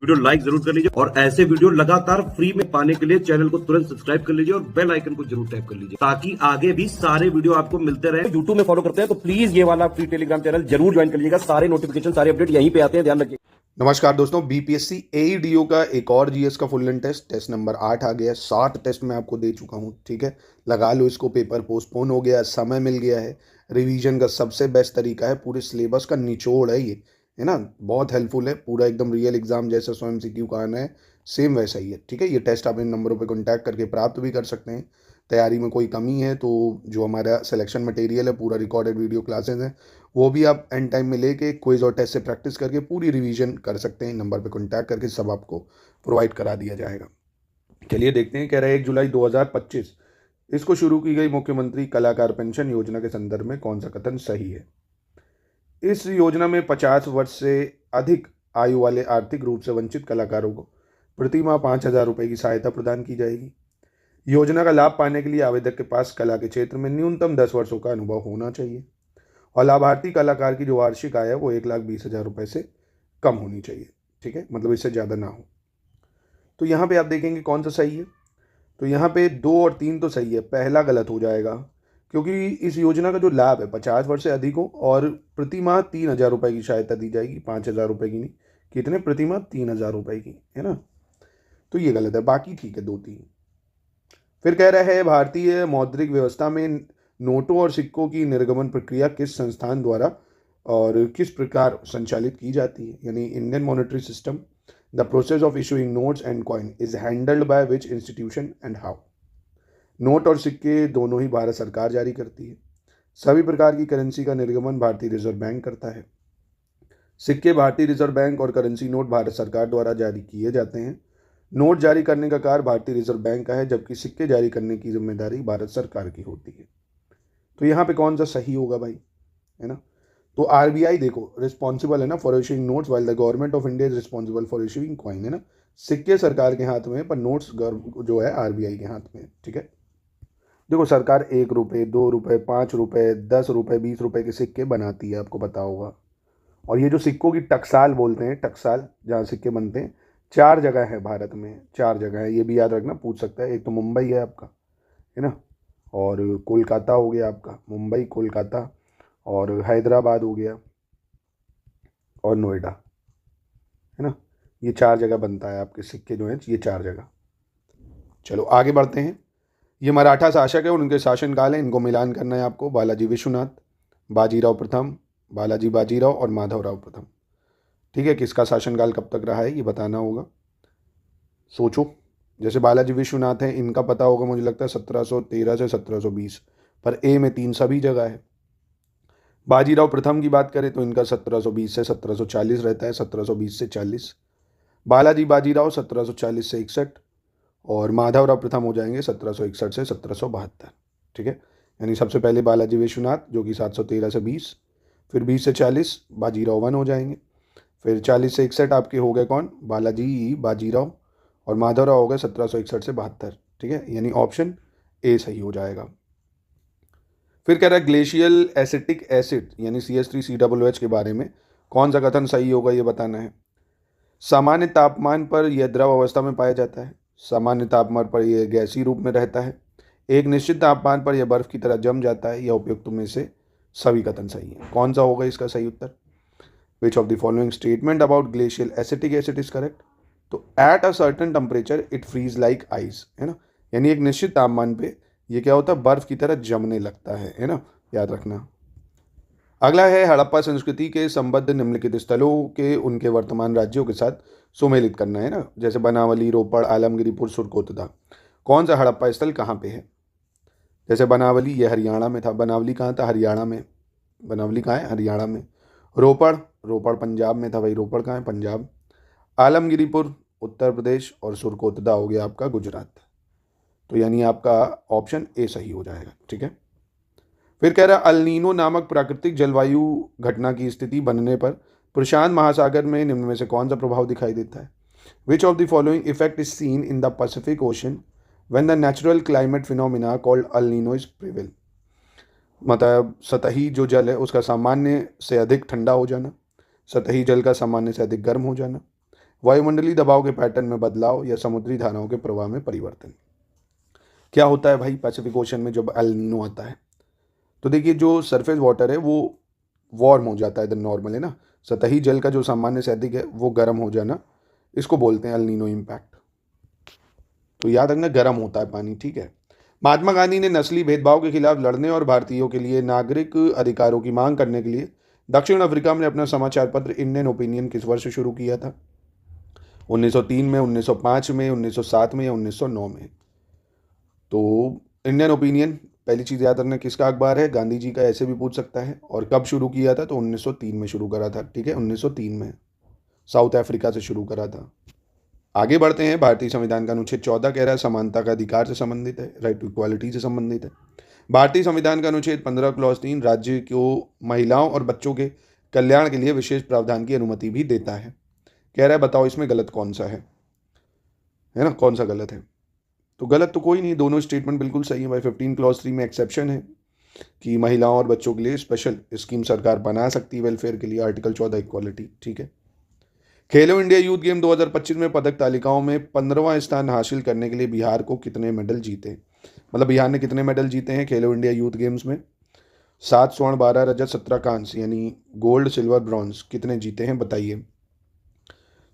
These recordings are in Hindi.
वीडियो लाइक जरूर कर लीजिए और ऐसे वीडियो लगातार फ्री में पाने के लिए चैनल को तुरंत सब्सक्राइब कर लीजिए और बेल आइकन को जरूर टैप कर लीजिए ताकि आगे भी सारे वीडियो आपको मिलते रहे। यूट्यूब में फॉलो करते हैं तो प्लीज ये वाला फ्री टेलीग्राम चैनल जरूर ज्वाइन कर लीजिएगा। सारे नोटिफिकेशन सारे अपडेट यहीं पे आते हैं, ध्यान रखिए। नमस्कार दोस्तों, बीपीएससी एईडीओ का एक और जीएस का फुल लेंथ टेस्ट नंबर 8 आ गया है। 60 टेस्ट मैं आपको दे चुका हूँ, ठीक है। लगा लो इसको, पेपर पोस्टपोन हो गया, समय मिल गया है। रिवीजन का सबसे बेस्ट तरीका है, पूरे सिलेबस का निचोड़ है ये, है ना। बहुत हेल्पफुल है, पूरा एकदम रियल एग्जाम जैसा स्वयं MCQ का आना है सेम वैसा ही है, ठीक है। ये टेस्ट आप इन नंबरों पे कांटेक्ट करके प्राप्त भी कर सकते हैं। तैयारी में कोई कमी है तो जो हमारा सिलेक्शन मटेरियल है, पूरा रिकॉर्डेड वीडियो क्लासेस हैं, वो भी आप एंड टाइम में लेके क्विज और टेस्ट से प्रैक्टिस करके पूरी रिवीजन कर सकते हैं। नंबर पे कांटेक्ट करके सब आपको प्रोवाइड करा दिया जाएगा। चलिए देखते हैं, कह रहे हैं 1 जुलाई 2025 इसको शुरू की गई मुख्यमंत्री कलाकार पेंशन योजना के संदर्भ में कौन सा कथन सही है। इस योजना में 50 वर्ष से अधिक आयु वाले आर्थिक रूप से वंचित कलाकारों को प्रति माह 5,000 रुपये की सहायता प्रदान की जाएगी। योजना का लाभ पाने के लिए आवेदक के पास कला के क्षेत्र में न्यूनतम 10 वर्षों का अनुभव होना चाहिए और लाभार्थी कलाकार की जो वार्षिक आय है वो 1,20,000 रुपये से कम होनी चाहिए, ठीक है, मतलब इससे ज़्यादा ना हो। तो यहाँ पे आप देखेंगे कौन सा सही है। तो यहाँ पे 2 और 3 तो सही है, पहला गलत हो जाएगा क्योंकि इस योजना का जो लाभ है 50 वर्ष से अधिक हो और प्रति माह 3,000 रुपये की सहायता दी जाएगी, 5,000 रुपये की नहीं। कितने? प्रति माह 3,000 रुपये की, है ना। तो ये गलत है, बाकी ठीक है 2-3। फिर कह रहा है भारतीय मौद्रिक व्यवस्था में नोटों और सिक्कों की निर्गमन प्रक्रिया किस संस्थान द्वारा और किस प्रकार संचालित की जाती है। यानी Indian monetary system, the process of issuing notes and coin is handled by which institution and how. Note और सिक्के दोनों ही भारत सरकार जारी करती है। सभी प्रकार की करेंसी का निर्गमन भारतीय रिजर्व बैंक करता है। सिक्के भारतीय रिजर्व बैंक और करेंसी नोट भारत सरकार द्वारा जारी किए जाते हैं। नोट जारी करने का कार्य भारतीय रिजर्व बैंक का है, जबकि सिक्के जारी करने की जिम्मेदारी भारत सरकार की होती है। तो यहाँ पे कौन सा सही होगा भाई, है ना। तो आरबीआई देखो रिस्पॉन्सिबल है ना for issuing notes, while the government of India is responsible for issuing coin, है ना। सिक्के सरकार के हाथ में, पर नोट्स जो है आरबीआई के हाथ में, ठीक है। देखो सरकार 1 रुपये, 2 रुपये, 5 रुपये, 10 रुपये, 20 रुपये के सिक्के बनाती है, आपको पता होगा। और ये जो सिक्कों की टकसाल बोलते हैं, टकसाल जहाँ सिक्के बनते हैं, 4 जगह है भारत में, 4 जगह है, ये भी याद रखना, पूछ सकता है। एक तो मुंबई है आपका, है ना, और कोलकाता हो गया आपका, मुंबई, कोलकाता, और हैदराबाद हो गया, और नोएडा, है ना। ये 4 जगह बनता है आपके सिक्के जो हैं, ये 4 जगह। चलो आगे बढ़ते हैं। ये मराठा शासक है और उनके शासनकाल है, इनको मिलान करना है आपको। बालाजी विश्वनाथ, बाजीराव प्रथम, बालाजी बाजीराव और माधवराव प्रथम, ठीक है। किसका शासनकाल कब तक रहा है ये बताना होगा। सोचो, जैसे बालाजी विश्वनाथ हैं, इनका पता होगा मुझे लगता है 1713 से 1720, पर ए में 3 सभी जगह है। बाजीराव प्रथम की बात करें तो इनका 1720 से 1740 रहता है, 1720 से 40। बालाजी बाजीराव 1740 से 61 और माधवराव प्रथम हो जाएंगे 1761 से 1772, ठीक है। यानी सबसे पहले बालाजी विश्वनाथ जो कि 713 से 20, फिर 20 से 40 बाजीराव 1 हो जाएंगे, फिर 40 से 61 आपके हो गए कौन? बालाजी बाजीराव, और माधवराव हो गए 1761 से 72, ठीक है। यानी ऑप्शन ए सही हो जाएगा। फिर कह रहा है ग्लेशियल एसिटिक एसिड यानी CH3COOH के बारे में कौन सा कथन सही होगा ये बताना है। सामान्य तापमान पर यह द्रव अवस्था में पाया जाता है, सामान्य तापमान पर यह गैसीय रूप में रहता है, एक निश्चित तापमान पर यह बर्फ की तरह जम जाता है, यह उपयुक्त में से सभी कथन सही है। कौन सा होगा इसका सही उत्तर? Which of the following statement about glacial acetic acid is correct. तो at a certain temperature it freeze like ice, है ना। यानी एक निश्चित तापमान पे ये क्या होता है? बर्फ की तरह जमने लगता है ना, याद रखना। अगला है हड़प्पा संस्कृति के संबद्ध निम्नलिखित स्थलों के उनके वर्तमान राज्यों के साथ सुमेलित करना, है ना। जैसे बनावली, रोपड़, आलमगिरीपुर, सुरकोतदा। कौन सा हड़प्पा स्थल कहाँ पे है? जैसे बनावली, ये हरियाणा में था। बनावली कहाँ था? हरियाणा में। बनावली कहाँ है? हरियाणा में। रोपड़, रोपड़ पंजाब में था भाई। रोपड़ कहाँ है? पंजाब। आलमगिरीपुर उत्तर प्रदेश, और सुरकोतदा हो गया आपका गुजरात। तो यानी आपका ऑप्शन ए सही हो जाएगा, ठीक है। फिर कह रहा है अल नीनो नामक प्राकृतिक जलवायु घटना की स्थिति बनने पर प्रशांत महासागर में निम्न में से कौन सा प्रभाव दिखाई देता है। Which of the following effect is seen in the Pacific ocean when the natural climate phenomena called El Nino is prevail. मतलब सतही जो जल है उसका सामान्य से अधिक ठंडा हो जाना, सतही जल का सामान्य से अधिक गर्म हो जाना, वायुमंडलीय दबाव के पैटर्न में बदलाव या समुद्री धाराओं के प्रवाह में परिवर्तन। क्या होता है भाई पैसिफिक ओशन में जब एल नीनो आता है? तो देखिए जो सरफेस वाटर है वो वार्म हो जाता है, नॉर्मल है ना, सतही जल का जो सामान्य से अधिक है वो गर्म हो जाना, इसको बोलते हैं एल नीनो इम्पैक्ट। तो याद रखना गर्म होता है पानी, ठीक है। महात्मा गांधी ने नस्ली भेदभाव के खिलाफ लड़ने और भारतीयों के लिए नागरिक अधिकारों की मांग करने के लिए दक्षिण अफ्रीका में अपना समाचार पत्र इंडियन ओपिनियन किस वर्ष शुरू किया था? 1903 में, 1905 में, 1907 में या 1909 में? तो इंडियन ओपिनियन पहली चीज़ याद रखना किसका अखबार है? गांधी जी का, ऐसे भी पूछ सकता है। और कब शुरू किया था? तो 1903 में शुरू करा था, ठीक है, 1903 में साउथ अफ्रीका से शुरू करा था। आगे बढ़ते हैं। भारतीय संविधान का अनुच्छेद 14 कह रहा है समानता का अधिकार से संबंधित है, राइट टू इक्वालिटी से संबंधित है। भारतीय संविधान का अनुच्छेद 15 क्लॉज 3 राज्य को महिलाओं और बच्चों के कल्याण के लिए विशेष प्रावधान की अनुमति भी देता है। कह रहा है बताओ इसमें गलत कौन सा है ना, कौन सा गलत है? तो गलत तो कोई नहीं, दोनों स्टेटमेंट बिल्कुल सही है भाई। 15 क्लॉज 3 में एक्सेप्शन है कि महिलाओं और बच्चों के लिए स्पेशल स्कीम सरकार बना सकती है वेलफेयर के लिए, आर्टिकल 14 इक्वालिटी, ठीक है। खेलो इंडिया यूथ गेम 2025 में पदक तालिकाओं में 15वां स्थान हासिल करने के लिए बिहार को कितने मेडल जीते? मतलब बिहार ने कितने मेडल जीते हैं खेलो इंडिया यूथ गेम्स में? 7 स्वर्ण, 12 रजत, 17 कांस्य, यानी गोल्ड, सिल्वर, ब्रॉन्ज कितने जीते हैं बताइए?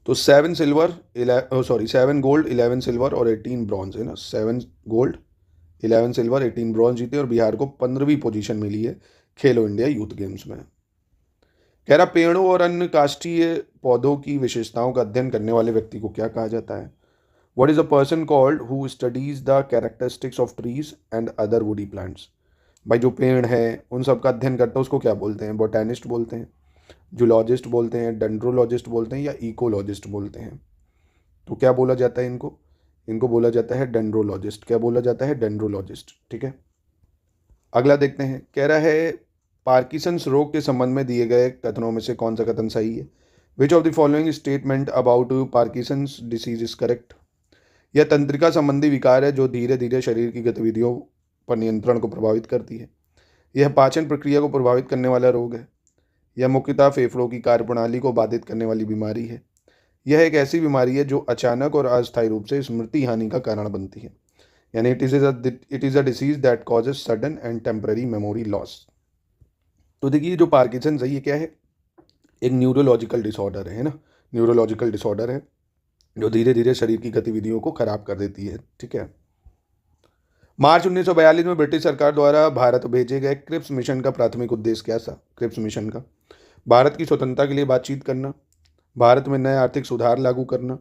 तो 7 गोल्ड, 11 सिल्वर और 18 ब्रॉन्ज है ना। 7 गोल्ड, 11 सिल्वर, 18 ब्रॉन्ज जीते और बिहार को 15वीं पोजीशन मिली है खेलो इंडिया यूथ गेम्स में। कह रहा पेड़ों और अन्य काष्ठीय पौधों की विशेषताओं का अध्ययन करने वाले व्यक्ति को क्या कहा जाता है? What is a person called who studies the characteristics of trees and other woody plants? भाई जो पेड़ है उन सब का अध्ययन करता है उसको क्या बोलते हैं? बोटेनिस्ट बोलते हैं, जूलॉजिस्ट बोलते हैं, डेंड्रोलॉजिस्ट बोलते हैं या इकोलॉजिस्ट बोलते हैं? तो क्या बोला जाता है इनको? इनको बोला जाता है डेंड्रोलॉजिस्ट। क्या बोला जाता है? डेंड्रोलॉजिस्ट, ठीक है। अगला देखते हैं। कह रहा है पार्किंसंस रोग के संबंध में दिए गए कथनों में से कौन सा कथन सही है? Which of the following statement about Parkinson's disease is correct? यह तंत्रिका संबंधी विकार है जो धीरे धीरे शरीर की गतिविधियों पर नियंत्रण को प्रभावित करती है। यह पाचन प्रक्रिया को प्रभावित करने वाला रोग है। यह मुख्यतः फेफड़ों की कार्यप्रणाली को बाधित करने वाली बीमारी है। यह एक ऐसी बीमारी है जो अचानक और अस्थायी रूप से स्मृति हानि का कारण बनती है, यानी it is a disease that causes sudden and temporary memory loss. तो देखिए जो पार्किंसंस है ये क्या है? एक न्यूरोलॉजिकल डिसऑर्डर है ना, न्यूरोलॉजिकल डिसऑर्डर है जो धीरे धीरे शरीर की गतिविधियों को खराब कर देती है, ठीक है। मार्च 1942 में ब्रिटिश सरकार द्वारा भारत भेजे गए क्रिप्स मिशन का प्राथमिक उद्देश्य क्या था? क्रिप्स मिशन का भारत की स्वतंत्रता के लिए बातचीत करना, भारत में नए आर्थिक सुधार लागू करना,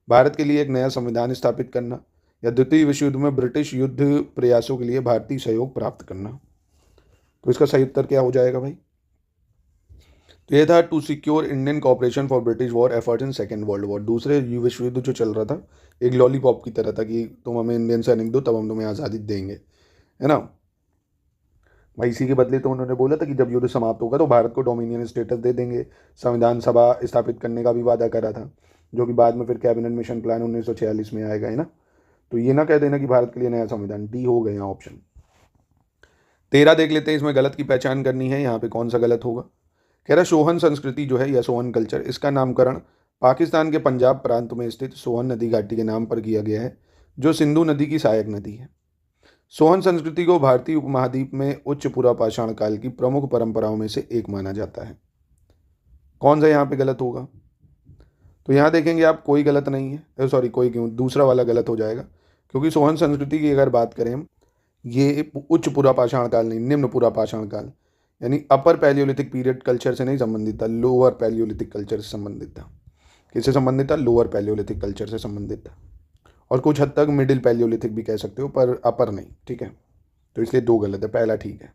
भारत के लिए एक नया संविधान स्थापित करना या द्वितीय विश्व युद्ध में ब्रिटिश युद्ध प्रयासों के लिए भारतीय सहयोग प्राप्त करना। तो इसका सही उत्तर क्या हो जाएगा भाई? तो यह था to secure Indian cooperation for British war effort in second world war. दूसरे विश्व युद्ध जो चल रहा था एक लॉलीपॉप की तरह था कि तुम हमें इंडियन सैनिक दो तब हम तुम्हें आज़ादी देंगे, है ना भाई। इसी के बदले तो उन्होंने बोला था कि जब युद्ध समाप्त होगा तो भारत को डोमिनियन स्टेटस दे देंगे, संविधान सभा स्थापित करने का भी वादा करा था, जो कि बाद में फिर कैबिनेट मिशन प्लान 1946 में आएगा, है ना। तो ये ना कह देना कि भारत के लिए नया संविधान, डी हो गया ऑप्शन। 13 देख लेते हैं, इसमें गलत की पहचान करनी है, यहाँ पे कौन सा गलत होगा। कह रहा सोहन संस्कृति जो है या सोहन कल्चर, इसका नामकरण पाकिस्तान के पंजाब प्रांत में स्थित सोहन नदी घाटी के नाम पर किया गया है जो सिंधु नदी की सहायक नदी है। सोहन संस्कृति को भारतीय उपमहाद्वीप में उच्च पुरापाषाण काल की प्रमुख परंपराओं में से एक माना जाता है। कौन सा यहाँ पे गलत होगा? तो यहाँ देखेंगे आप कोई गलत नहीं है, सॉरी कोई क्यों, दूसरा वाला गलत हो जाएगा, क्योंकि सोहन संस्कृति की अगर बात करें हम, ये उच्च पुरापाषाण काल नहीं, निम्न पुरापाषाण काल यानी अपर पैलियोलिथिक पीरियड कल्चर से नहीं संबंधित था, लोअर पैलियोलिथिक कल्चर से संबंधित था। किससे संबंधित था? लोअर पैलियोलिथिक कल्चर से संबंधित था, और कुछ हद तक मिडिल पैलियोलिथिक भी कह सकते हो, पर अपर नहीं, ठीक है। तो इसलिए 2 गलत है, पहला ठीक है।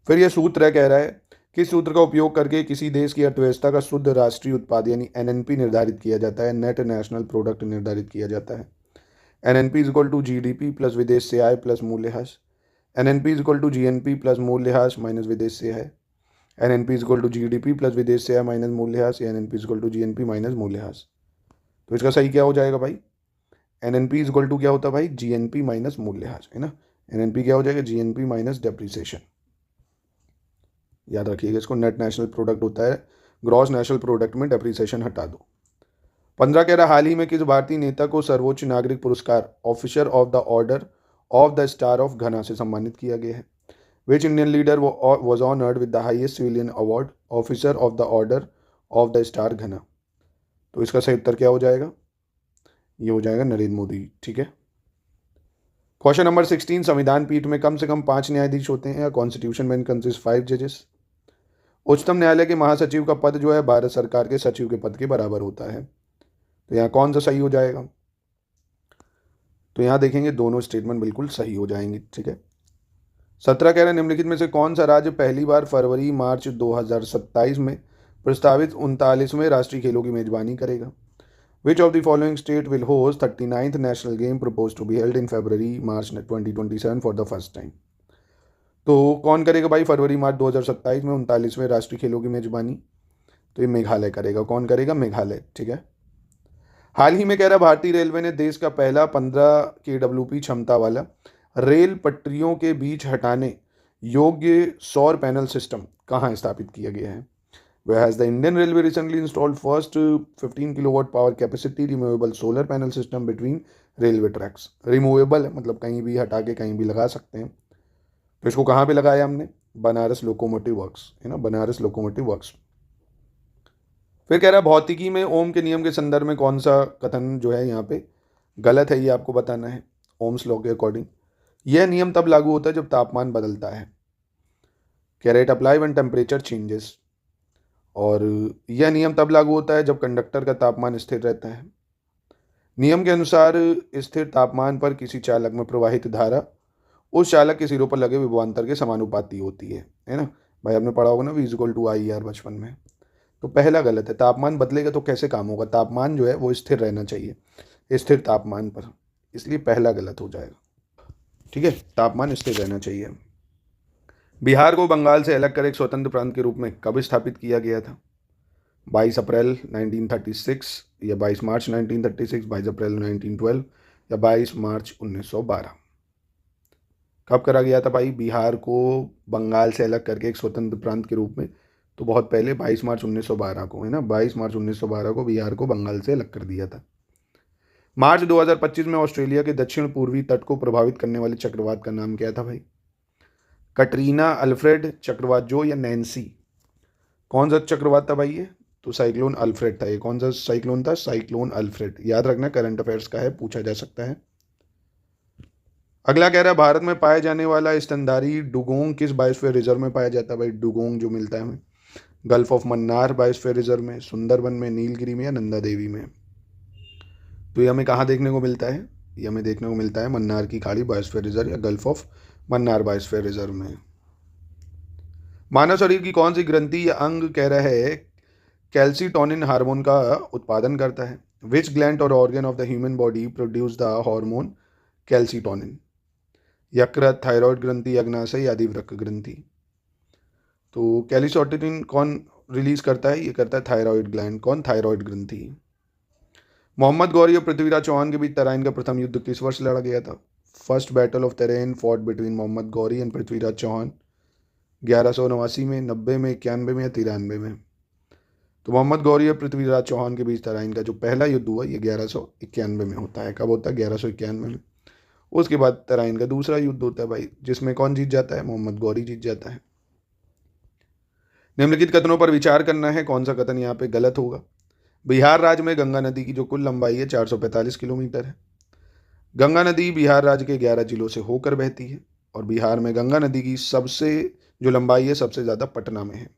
फिर यह सूत्र कह रहा है किस सूत्र का उपयोग करके किसी देश की अर्थव्यवस्था का शुद्ध राष्ट्रीय उत्पाद यानी एनएनपी निर्धारित किया जाता है, नेट नेशनल प्रोडक्ट निर्धारित किया जाता है। NNP is equal to GDP plus विदेश से आय प्लस मूल्यह्रास। NNP is equal to GNP plus मूल्यह्रास माइनस विदेश से आय। NNP is equal to GDP plus विदेश से आय माइनस मूल्यह्रास, या NNP is equal to GNP minus मूल्यह्रास। तो इसका सही क्या हो जाएगा भाई? एनएनपी इज इक्वल टू क्या होता है भाई? जीएनपी माइनस मूल्यह्रास, है ना। एनएनपी क्या हो जाएगा? GNP minus depreciation. याद रखिएगा इसको, नेट नेशनल प्रोडक्ट होता है, ग्रॉस नेशनल प्रोडक्ट में डेप्रिसिएशन हटा दो। 15 कह रहा हाल ही में किस भारतीय नेता को सर्वोच्च नागरिक पुरस्कार officer of the order of the star of घना से सम्मानित किया गया है? Which Indian leader was honoured with the highest civilian award officer of the order of the star घना? तो इसका सही उत्तर क्या हो जाएगा? ये हो जाएगा नरेंद्र मोदी। ठीक है। क्वेश्चन नंबर 16, संविधान पीठ में कम से कम 5 न्यायाधीश होते हैं या कॉन्स्टिट्यूशन में कंसिस्ट 5 जजेस? उच्चतम न्यायालय के महासचिव का पद जो है भारत सरकार के सचिव के पद के बराबर होता है। तो यहाँ कौन सा सही हो जाएगा? तो यहाँ देखेंगे दोनों स्टेटमेंट बिल्कुल सही हो जाएंगे। ठीक है। 17 कह रहे हैं निम्नलिखित में से कौन सा राज्य पहली बार फरवरी मार्च 2027 में प्रस्तावित 39वें राष्ट्रीय खेलों की मेजबानी करेगा? Which of the following state will host 39th national game proposed to be held in February March 2027 for the first time? तो कौन करेगा भाई फरवरी मार्च 2027 में 39वें राष्ट्रीय खेलों की मेजबानी? तो ये मेघालय करेगा। कौन करेगा? मेघालय। ठीक है। हाल ही में कह रहा भारतीय रेलवे ने देश का पहला 15 kWp क्षमता वाला रेल पटरियों के बीच हटाने योग्य सौर पैनल सिस्टम कहाँ स्थापित किया गया है? Where has the Indian Railway recently installed first 15 kilowatt power capacity removable solar panel system between railway tracks? Removable है, मतलब कहीं भी हटा के कहीं भी लगा सकते हैं। तो इसको कहाँ पे लगाया हमने? बनारस लोकोमोटिव वर्क्स, है ना, बनारस लोकोमोटिव वर्क्स। फिर कह रहा है भौतिकी में ओम के नियम के संदर्भ में कौन सा कथन जो है यहाँ पे गलत है, ये आपको बताना है। ओम्स लॉ के अकॉर्डिंग यह नियम तब लागू होता है जब तापमान बदलता है। कह रहे it apply when temperature changes, और यह नियम तब लागू होता है जब कंडक्टर का तापमान स्थिर रहता है। नियम के अनुसार स्थिर तापमान पर किसी चालक में प्रवाहित धारा उस चालक के सिरों पर लगे विभवांतर के समानुपाती होती है ना भाई? आपने पढ़ा होगा ना V=IR बचपन में। तो पहला गलत है। तापमान बदलेगा तो कैसे काम होगा? तापमान जो है वो स्थिर रहना चाहिए, स्थिर तापमान पर, इसलिए पहला गलत हो जाएगा। ठीक है, तापमान स्थिर रहना चाहिए। बिहार को बंगाल से अलग कर एक स्वतंत्र प्रांत के रूप में कब स्थापित किया गया था? 22 अप्रैल 1936 या 22 मार्च 1936, 22 अप्रैल 1912 या 22 मार्च 1912? कब करा गया था भाई बिहार को बंगाल से अलग करके एक स्वतंत्र प्रांत के रूप में? तो बहुत पहले 22 मार्च 1912 को, है ना, 22 मार्च 1912 को बिहार को बंगाल से अलग कर दिया था। मार्च 2025 में ऑस्ट्रेलिया के दक्षिण पूर्वी तट को प्रभावित करने वाले चक्रवात का नाम क्या था भाई? कटरीना, अल्फ्रेड, चक्रवात जो या नैन्सी? कौन सा चक्रवात था भाई ये? तो साइक्लोन अल्फ्रेड था। ये कौन सा साइक्लोन था? Cyclone Alfred. याद रखना, करंट अफेयर्स का है, पूछा जा सकता है। अगला कह रहा है भारत में पाए जाने वाला स्तनधारी डुगोंग किस बायोस्फीयर रिजर्व में पाया जाता है भाई? डुगोंग जो मिलता है हमें gulf of Mannar biosphere reserve में, सुंदरबन में, नीलगिरी में या नंदा देवी में? तो ये हमें कहाँ देखने को मिलता है? ये हमें देखने को मिलता है मन्नार की खाड़ी बायोस्फीयर रिजर्व या gulf of Mannar biosphere reserve में। मानव शरीर की कौन सी ग्रंथि या अंग कह रहा है कैल्सीटोनिन हार्मोन का उत्पादन करता है? विच ग्लैंड और organ of the human body produce the hormone calcitonin? यकृत, थायराइड ग्रंथि, अग्नाशय या अधिवृक्क ग्रंथि? तो कैल्सीटोनिन कौन रिलीज करता है? ये करता है थायराइड ग्लैंड। कौन? थायराइड ग्रंथि। मोहम्मद गौरी और पृथ्वीराज चौहान के बीच तराइन का प्रथम युद्ध किस वर्ष लड़ा गया था? First battle of Tarain fought between Mohammad Ghori and Prithviraj Chauhan 1189 में, 90 में, 91 में या 93 में? तो मोहम्मद गौरी और पृथ्वीराज चौहान के बीच तराइन का जो पहला युद्ध हुआ ये 1191 में होता है। कब होता है? 1191 में। उसके बाद तराइन का दूसरा युद्ध होता है भाई, जिसमें कौन जीत जाता है? मोहम्मद गौरी जीत जाता है। निम्नलिखित कथनों पर विचार करना है, कौन सा कथन यहाँ पे गलत होगा? बिहार राज्य में गंगा नदी की जो कुल लंबाई है 445 किलोमीटर है। गंगा नदी बिहार राज्य के 11 जिलों से होकर बहती है और बिहार में गंगा नदी की सबसे जो लंबाई है सबसे ज़्यादा पटना में है।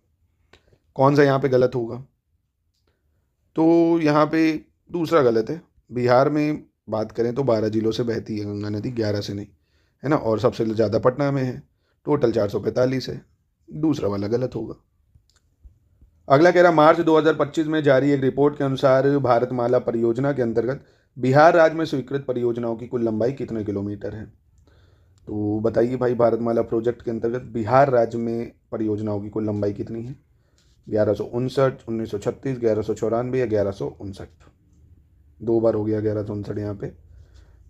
कौन सा यहाँ पे गलत होगा? तो यहाँ पे दूसरा गलत है। बिहार में बात करें तो 12 जिलों से बहती है गंगा नदी, 11 से नहीं, है ना, और सबसे ज़्यादा पटना में है, टोटल 445 है। दूसरा वाला गलत होगा। अगला कह रहा मार्च 2025 में जारी एक रिपोर्ट के अनुसार भारतमाला परियोजना के अंतर्गत बिहार राज्य में स्वीकृत परियोजनाओं की कुल लंबाई कितने किलोमीटर है? तो बताइए भाई, भारतमाला प्रोजेक्ट के अंतर्गत बिहार राज्य में परियोजनाओं की कुल लंबाई कितनी है? 1159, 1936, 1194 या 1159? 2 बार हो गया 1159 यहाँ पे।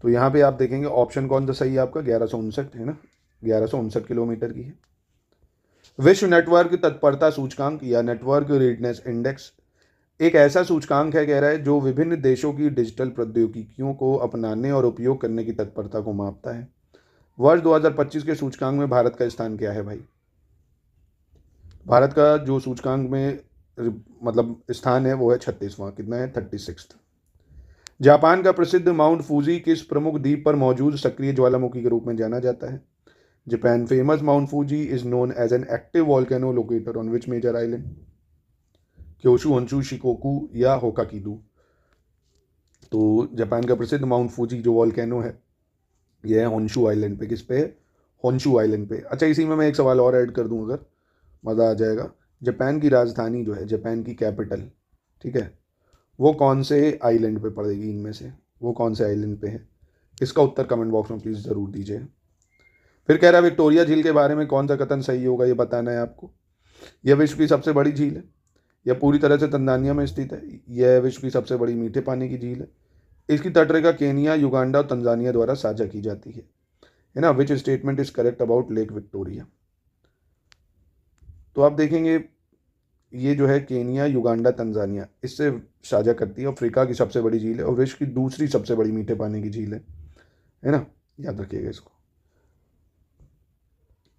तो यहाँ पे आप देखेंगे ऑप्शन कौन सा सही है आपका? 1159 है ना, 1159 किलोमीटर की है। विश्व नेटवर्क तत्परता सूचकांक या नेटवर्क रीडनेस इंडेक्स एक ऐसा सूचकांक है, कह रहा है, जो विभिन्न देशों की डिजिटल प्रौद्योगिकियों को अपनाने और उपयोग करने की तत्परता को मापता है। वर्ष 2025 के सूचकांक में भारत का स्थान क्या है भाई? भारत का जो सूचकांक में मतलब स्थान है वो है 36वां। कितना है? 36। जापान का प्रसिद्ध माउंट फूजी किस प्रमुख द्वीप पर मौजूद सक्रिय ज्वालामुखी के रूप में जाना जाता है? Japan famous Mount Fuji is known as an active volcano located on which major island? Kyushu, Honshu, Shikoku या होकाकिडू? तो जापान का प्रसिद्ध माउंट फूजी जो वॉल्केनो है यह है होन्शु आइलैंड पे। किस पे है? होन्शु आइलैंड पे। अच्छा, इसी में मैं एक सवाल और ऐड कर दूं, अगर मज़ा आ जाएगा। जापान की राजधानी जो है, जापान की कैपिटल, ठीक है, वो कौन से आइलैंड पे पड़ेगी? इनमें से वो कौन से आइलैंड पे है? इसका उत्तर कमेंट बॉक्स में प्लीज़ ज़रूर दीजिए। फिर कह रहा है विक्टोरिया झील के बारे में कौन सा कथन सही होगा, ये बताना है आपको। यह विश्व की सबसे बड़ी झील है, यह पूरी तरह से तंजानिया में स्थित है, यह विश्व की सबसे बड़ी मीठे पानी की झील है, इसकी तटरेखा केनिया, युगांडा और तंजानिया द्वारा साझा की जाती है ना। Which statement is correct about lake Victoria? तो आप देखेंगे ये जो है केनिया, युगांडा, तंजानिया इससे साझा करती है। अफ्रीका की सबसे बड़ी झील है और विश्व की दूसरी सबसे बड़ी मीठे पानी की झील है ना, याद रखिएगा इसको।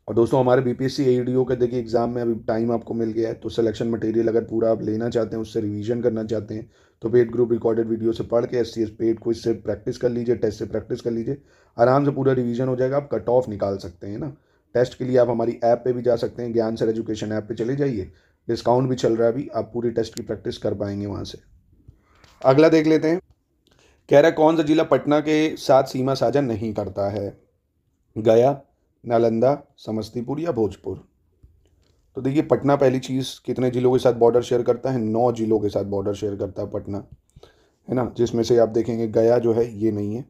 और दोस्तों हमारे बीपीएससी एईडीओ के देखिए एग्जाम में अभी टाइम आपको मिल गया है, तो सिलेक्शन मटेरियल अगर पूरा आप लेना चाहते हैं, उससे रिवीजन करना चाहते हैं, तो पेड ग्रुप रिकॉर्डेड वीडियो से पढ़ के एससीएस पेड क्विज से प्रैक्टिस कर लीजिए, टेस्ट से प्रैक्टिस कर लीजिए, आराम से पूरा रिवीजन हो जाएगा। आप कट ऑफ निकाल सकते हैं ना। टेस्ट के लिए आप हमारी ऐप पे भी जा सकते हैं, ज्ञान सर एजुकेशन ऐप पे चले जाइए, डिस्काउंट भी चल रहा है अभी, आप पूरी टेस्ट की प्रैक्टिस कर पाएंगे वहाँ से। अगला देख लेते हैं। कह रहा है कौन सा जिला पटना के साथ सीमा साझा नहीं करता है? गया, नालंदा, समस्तीपुर या भोजपुर? तो देखिए पटना पहली चीज़ कितने जिलों के साथ बॉर्डर शेयर करता है? 9 जिलों के साथ बॉर्डर शेयर करता है पटना, है ना, जिसमें से आप देखेंगे गया जो है ये नहीं है,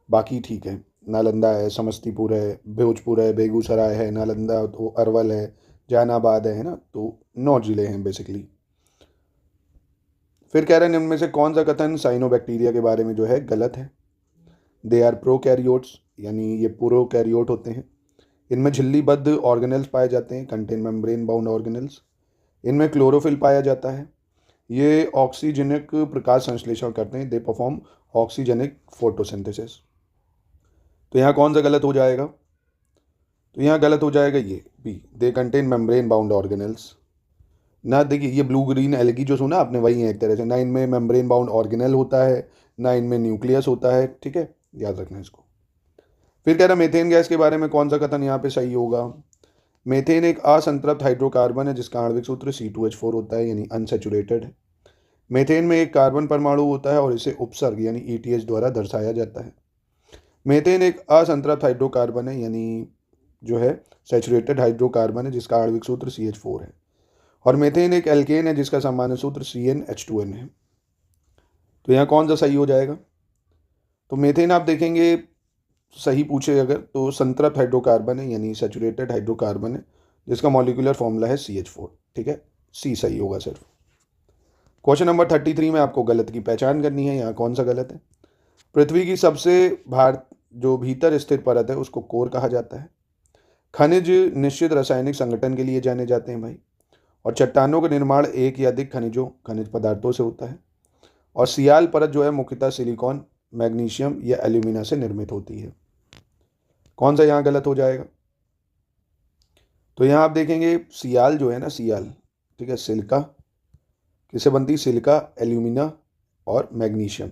बाकी ठीक है। नालंदा है, समस्तीपुर है, भोजपुर है, बेगूसराय है, नालंदा तो अरवल है, जहानाबाद है ना, तो 9 जिले हैं बेसिकली। फिर कह रहे हैं इनमें से कौन सा कथन साइनोबैक्टीरिया के बारे में जो है गलत है? दे आर प्रोकैरियोट्स, यानी ये प्रोकैरियोट होते हैं। इनमें झिल्लीबद्ध ऑर्गेनल्स पाए जाते हैं, कंटेन मेम्ब्रेन बाउंड ऑर्गेनल्स। इनमें क्लोरोफिल पाया जाता है। ये ऑक्सीजनिक प्रकाश संश्लेषण करते हैं, दे परफॉर्म ऑक्सीजनिक फोटोसिंथेसिस। तो यहाँ कौन सा गलत हो जाएगा? तो यहाँ गलत हो जाएगा ये B, they contain membrane bound organelles. ना देखिए ये ब्लू ग्रीन एल्गी जो सुना आपने वही है एक तरह से, ना इनमें मेम्ब्रेन बाउंड ऑर्गेनल होता है, ना इनमें न्यूक्लियस होता है, ठीक है, याद रखना इसको। फिर कह रहा मीथेन गैस के बारे में कौन सा कथन यहाँ पे सही होगा? मीथेन एक असंतृप्त हाइड्रोकार्बन है जिसका आणविक सूत्र C2H4 होता है, यानी अनसैचुरेटेड है। मीथेन में एक कार्बन परमाणु होता है और इसे उपसर्ग यानी ETH द्वारा दर्शाया जाता है। मीथेन एक असंतृप्त हाइड्रोकार्बन है, यानी जो है सैचुरेटेड हाइड्रोकार्बन है जिसका आणविक सूत्र CH4 है। और मीथेन एक एल्केन है जिसका सामान्य सूत्र CnH2n है। तो यहाँ कौन सा सही हो जाएगा? तो मीथेन आप देखेंगे सही पूछे अगर तो संतृप्त हाइड्रोकार्बन है, यानी सैचुरेटेड हाइड्रोकार्बन है जिसका मॉलिक्यूलर फॉर्मूला है CH4, ठीक है, सी सही होगा सिर्फ। क्वेश्चन नंबर 33 में आपको गलत की पहचान करनी है। यहाँ कौन सा गलत है? पृथ्वी की सबसे जो भीतर स्थित परत है उसको कोर कहा जाता है। खनिज निश्चित रासायनिक संगठन के लिए जाने जाते हैं भाई, और चट्टानों का निर्माण एक या अधिक खनिज पदार्थों से होता है। और सियाल परत जो है मुख्यतः सिलिकॉन, मैग्नीशियम या एल्यूमिना से निर्मित होती है। कौन सा यहाँ गलत हो जाएगा? तो यहाँ आप देखेंगे सियाल जो है ना, सियाल, ठीक है, सिलिका किससे बनती है? सिलिका, एल्यूमिना और मैग्नीशियम।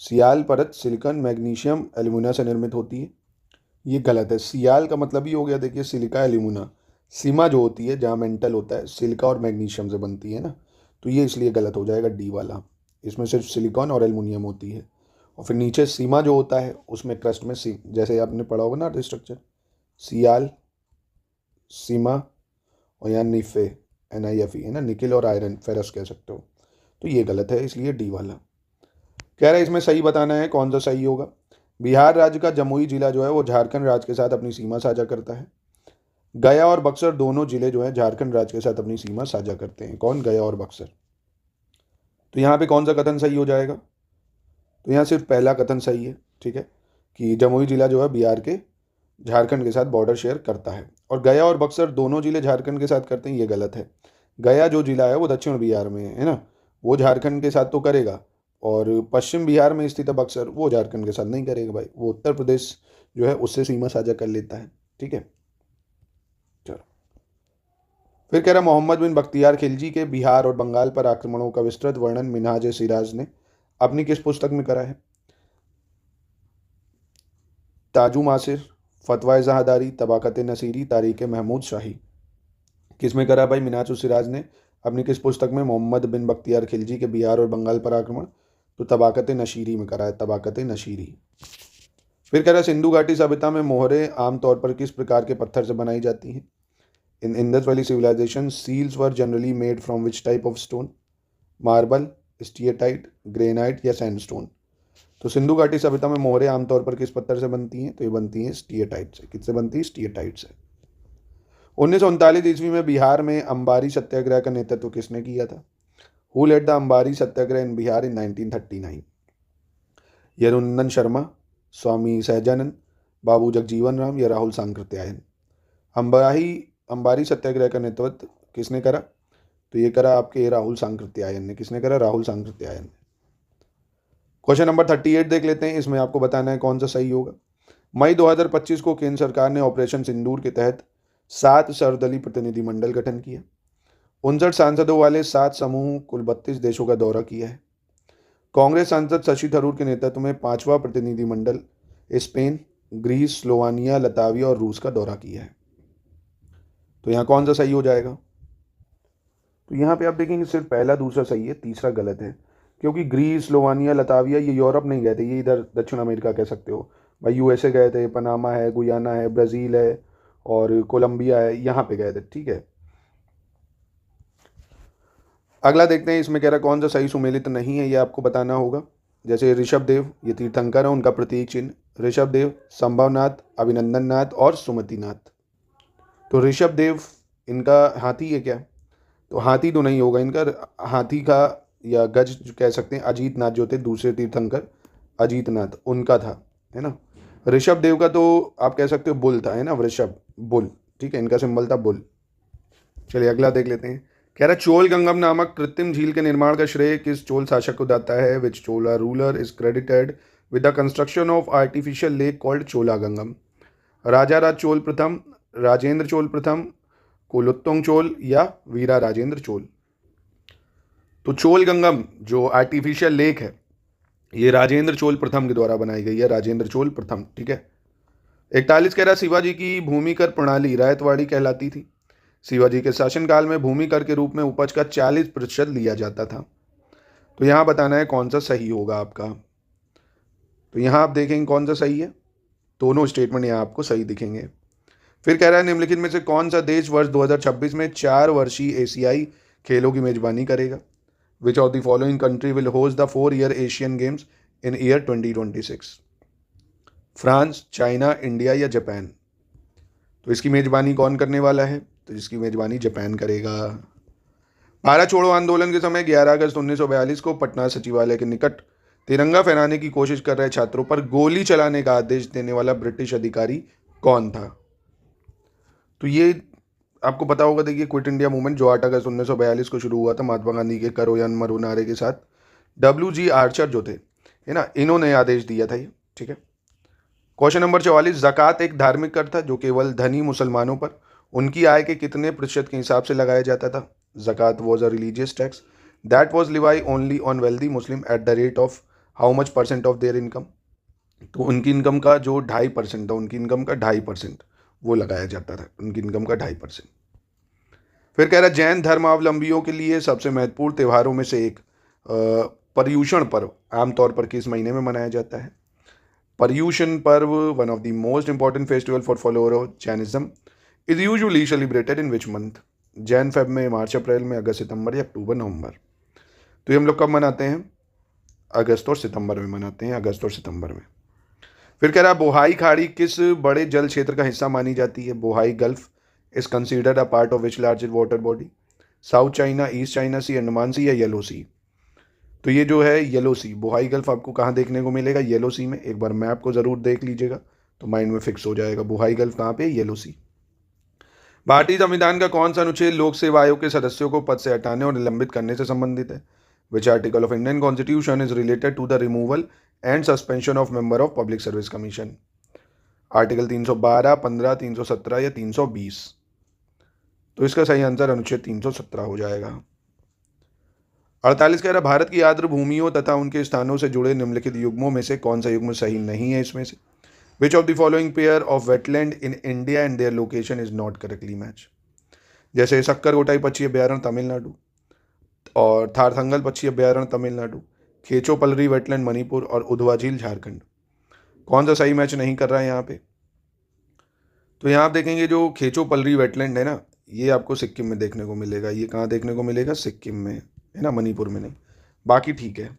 सियाल परत सिलिकॉन, मैग्नीशियम, एल्यूमिना से निर्मित होती है, ये गलत है। सियाल का मतलब ही हो गया देखिए सिलिका, एल्यूमिना। सीमा जो होती है जहाँ मेंटल होता है सिलिका और मैग्नीशियम से बनती है ना, तो ये इसलिए गलत हो जाएगा डी वाला। इसमें सिर्फ सिलिकॉन और एल्युमिनियम होती है। और फिर नीचे सीमा जो होता है उसमें क्रस्ट में जैसे आपने पढ़ा होगा ना स्ट्रक्चर, सियाल, सीमा और यहाँ निफे, NiFe है ना, निकिल और आयरन, फेरस कह सकते हो। तो ये गलत है, इसलिए डी वाला। कह रहा है इसमें सही बताना है कौन सा सही होगा। बिहार राज्य का जमुई जिला जो है वो झारखंड राज्य के साथ अपनी सीमा साझा करता है। गया और बक्सर दोनों जिले जो हैं झारखंड राज्य के साथ अपनी सीमा साझा करते हैं। कौन? गया और बक्सर। तो यहाँ पे कौन सा कथन सही हो जाएगा? तो यहाँ सिर्फ पहला कथन सही है, ठीक है, कि जमुई जिला जो है बिहार के झारखंड के साथ बॉर्डर शेयर करता है। और गया और बक्सर दोनों जिले झारखंड के साथ करते हैं, ये गलत है। गया जो जिला है वो दक्षिण बिहार में है ना, वो झारखंड के साथ तो करेगा, और पश्चिम बिहार में स्थित है बक्सर, वो झारखंड के साथ नहीं करेगा भाई, वो उत्तर प्रदेश जो है उससे सीमा साझा कर लेता है। ठीक है, चलो। फिर कह रहा मोहम्मद बिन बख्तियार खिलजी के बिहार और बंगाल पर आक्रमणों का विस्तृत वर्णन मिन्हाज सिराज ने अपनी किस पुस्तक में करा है? ताजू मासिर, फतवा जहादारी, तबाकत नसीरी, तारीख महमूद शाही। किस में करा भाई मिन्हाज सिराज ने अपनी किस पुस्तक में मोहम्मद बिन बख्तियार खिलजी के बिहार और बंगाल पर आक्रमण? तो तबाकत नशीरी में करा है, तबाकत नशीरी। फिर कह रहा सिंधु घाटी सभ्यता में मोहरें आमतौर पर किस प्रकार के पत्थर से बनाई जाती हैं? In Indus valley civilisation seals were generally made from which type of stone? Marble, steatite, granite या सैंडस्टोन? तो सिंधु घाटी सभ्यता में मोहरें आमतौर पर किस पत्थर से बनती हैं? तो ये बनती हैं स्टीएटाइट से। किससे बनती है? स्टीएटाइट से। 1939 ईस्वी में बिहार में अंबारी सत्याग्रह का नेतृत्व किसने किया था? हु लेड द अंबारी सत्याग्रह इन बिहार इन 1939? यरुनंदन शर्मा, स्वामी सहजानंद, बाबू जगजीवन राम या राहुल सांकृत्यायन? अंबारी सत्याग्रह का नेतृत्व किसने करा? तो ये करा आपके राहुल सांकृत्यायन ने। किसने करा? राहुल सांकृत्यायन ने। क्वेश्चन नंबर 38 देख लेते हैं, इसमें आपको बताना है कौन सा सही होगा। मई 2025 को केंद्र सरकार ने ऑपरेशन सिंदूर के तहत 7 सर्वदलीय प्रतिनिधिमंडल गठन किया। 59 सांसदों वाले 7 समूह कुल 32 देशों का दौरा किया है। कांग्रेस सांसद शशि थरूर के नेतृत्व में 5वां प्रतिनिधिमंडल स्पेन, ग्रीस, स्लोवानिया, लताविया और रूस का दौरा किया है। तो यहाँ कौन सा सही हो जाएगा? तो यहाँ पे आप देखेंगे सिर्फ पहला दूसरा सही है, तीसरा गलत है, क्योंकि ग्रीस, स्लोवानिया, लताविया ये यूरोप नहीं गए थे, ये इधर दक्षिण अमेरिका कह सकते हो भाई। यूएसए गए थे, पनामा है, गुयाना है, ब्राज़ील है और कोलंबिया है, यहाँ पे गए थे। ठीक है, अगला देखते हैं, इसमें कह रहा कौन सा सही सुमेलित नहीं है, ये आपको बताना होगा। जैसे ऋषभ देव, ये तीर्थंकर है, उनका प्रतीक चिन्ह ऋषभ देव, संभवनाथ, अभिनंदन नाथ और सुमतिनाथ। तो ऋषभ देव इनका हाथी है क्या? तो हाथी तो नहीं होगा इनका, हाथी का या गज कह सकते हैं। अजीत नाथ जो थे दूसरे तीर्थंकर, अजीत नाथ उनका था, है ना। ऋषभ देव का तो आप कह सकते हो बुल था, है ना, वृषभ बुल। ठीक है, इनका सिंबल था बुल। चलिए अगला देख लेते हैं। कह रहा चोल गंगम नामक कृत्रिम झील के निर्माण का श्रेय किस चोल शासक को जाता है? Which Chola ruler is credited with the construction of artificial lake called Chola Gangam? Raja Raja Chola प्रथम, राजेंद्र चोल प्रथम, कुलोत्तुंग चोल या वीरा राजेंद्र चोल? तो चोल गंगम जो आर्टिफिशियल लेक है ये राजेंद्र चोल प्रथम के द्वारा बनाई गई है, राजेंद्र चोल प्रथम। ठीक है। 41 कह रहा शिवाजी की भूमि कर प्रणाली रायतवाड़ी कहलाती थी। शिवाजी के शासनकाल में भूमि कर के रूप में उपज का 40% लिया जाता था। तो यहाँ बताना है कौन सा सही होगा आपका। तो यहाँ आप देखेंगे कौन सा सही है, दोनों स्टेटमेंट यहाँ आपको सही दिखेंगे। फिर कह रहा है निम्नलिखित में से कौन सा देश वर्ष 2026 में 4 वर्षीय एशियाई खेलों की मेजबानी करेगा? विच of the following country will host the 4-year Asian games in year 2026? France, China, India या जापान? तो इसकी मेजबानी कौन करने वाला है? तो इसकी मेजबानी जापान करेगा। भारत छोड़ो आंदोलन के समय 11 अगस्त 1942 को पटना सचिवालय के निकट तिरंगा फहराने की कोशिश कर रहे छात्रों पर गोली चलाने का आदेश देने वाला ब्रिटिश अधिकारी कौन था? तो ये आपको पता होगा, देखिए क्विट इंडिया मूवमेंट जो 8 अगस्त 1942 को शुरू हुआ था महात्मा गांधी के करो या मरो नारे के साथ, WG आर्चर जो थे, है ना, इन्होंने आदेश दिया था ये। ठीक है। क्वेश्चन नंबर 44, ज़कात एक धार्मिक कर था जो केवल धनी मुसलमानों पर उनकी आय के कितने प्रतिशत के हिसाब से लगाया जाता था? ज़कात was a religious tax that was levied only on wealthy Muslim at the rate of how much % of their income? तो उनकी इनकम का जो 2.5% था, उनकी इनकम का 2.5% वो लगाया जाता था, उनकी इनकम का 2.5%। फिर कह रहा जैन धर्मावलंबियों के लिए सबसे महत्वपूर्ण त्योहारों में से एक पर्युषण पर्व आमतौर पर किस महीने में मनाया जाता है? पर्युषण पर्व, one of the most important festival for follower of Jainism, is usually celebrated in which month? Jan Feb में, मार्च अप्रैल में, अगस्त सितंबर या अक्टूबर नवंबर? तो ये हम लोग कब मनाते हैं? अगस्त और सितंबर में मनाते हैं, अगस्त और सितंबर में। फिर कह रहा बोहाई खाड़ी किस बड़े जल क्षेत्र का हिस्सा मानी जाती है? Bohai gulf is considered a part of which largest water body? South China, east China sea, Andaman sea या येलो सी? तो ये जो है येलो सी, बोहाई गल्फ आपको कहाँ देखने को मिलेगा? येलो सी में। एक बार मैप को ज़रूर देख लीजिएगा तो माइंड में फिक्स हो जाएगा, बोहाई गल्फ कहाँ पे? येलो सी। भारतीय संविधान का कौन सा अनुच्छेद लोक सेवा आयोग के सदस्यों को पद से हटाने और निलंबित करने से संबंधित है? Which article of Indian constitution is related to the removal and suspension of member of public service commission? Article 312, 15, 317 या 320? तो इसका सही आंसर अनुच्छेद 317 हो जाएगा। 48 कह रहा भारत की आर्द्र भूमियों तथा उनके स्थानों से जुड़े निम्नलिखित युग्मों में से कौन सा युग्म सही नहीं है इसमें से? विच of the following pair of wetland in India and their location is not correctly match? जैसे सक्करकोटाई पक्षी अभ्यारण्य तमिलनाडु और थारथंगल पक्षी अभ्यारण्य तमिलनाडु, खेचोपलरी वेटलैंड मणिपुर और उधवा झील झारखंड। कौन सा सही मैच नहीं कर रहा है यहाँ पे? तो यहाँ आप देखेंगे जो खेचोपलरी वेटलैंड है ना, ये आपको सिक्किम में देखने को मिलेगा। ये कहाँ देखने को मिलेगा? सिक्किम में, है ना, मणिपुर में नहीं। बाकी ठीक है।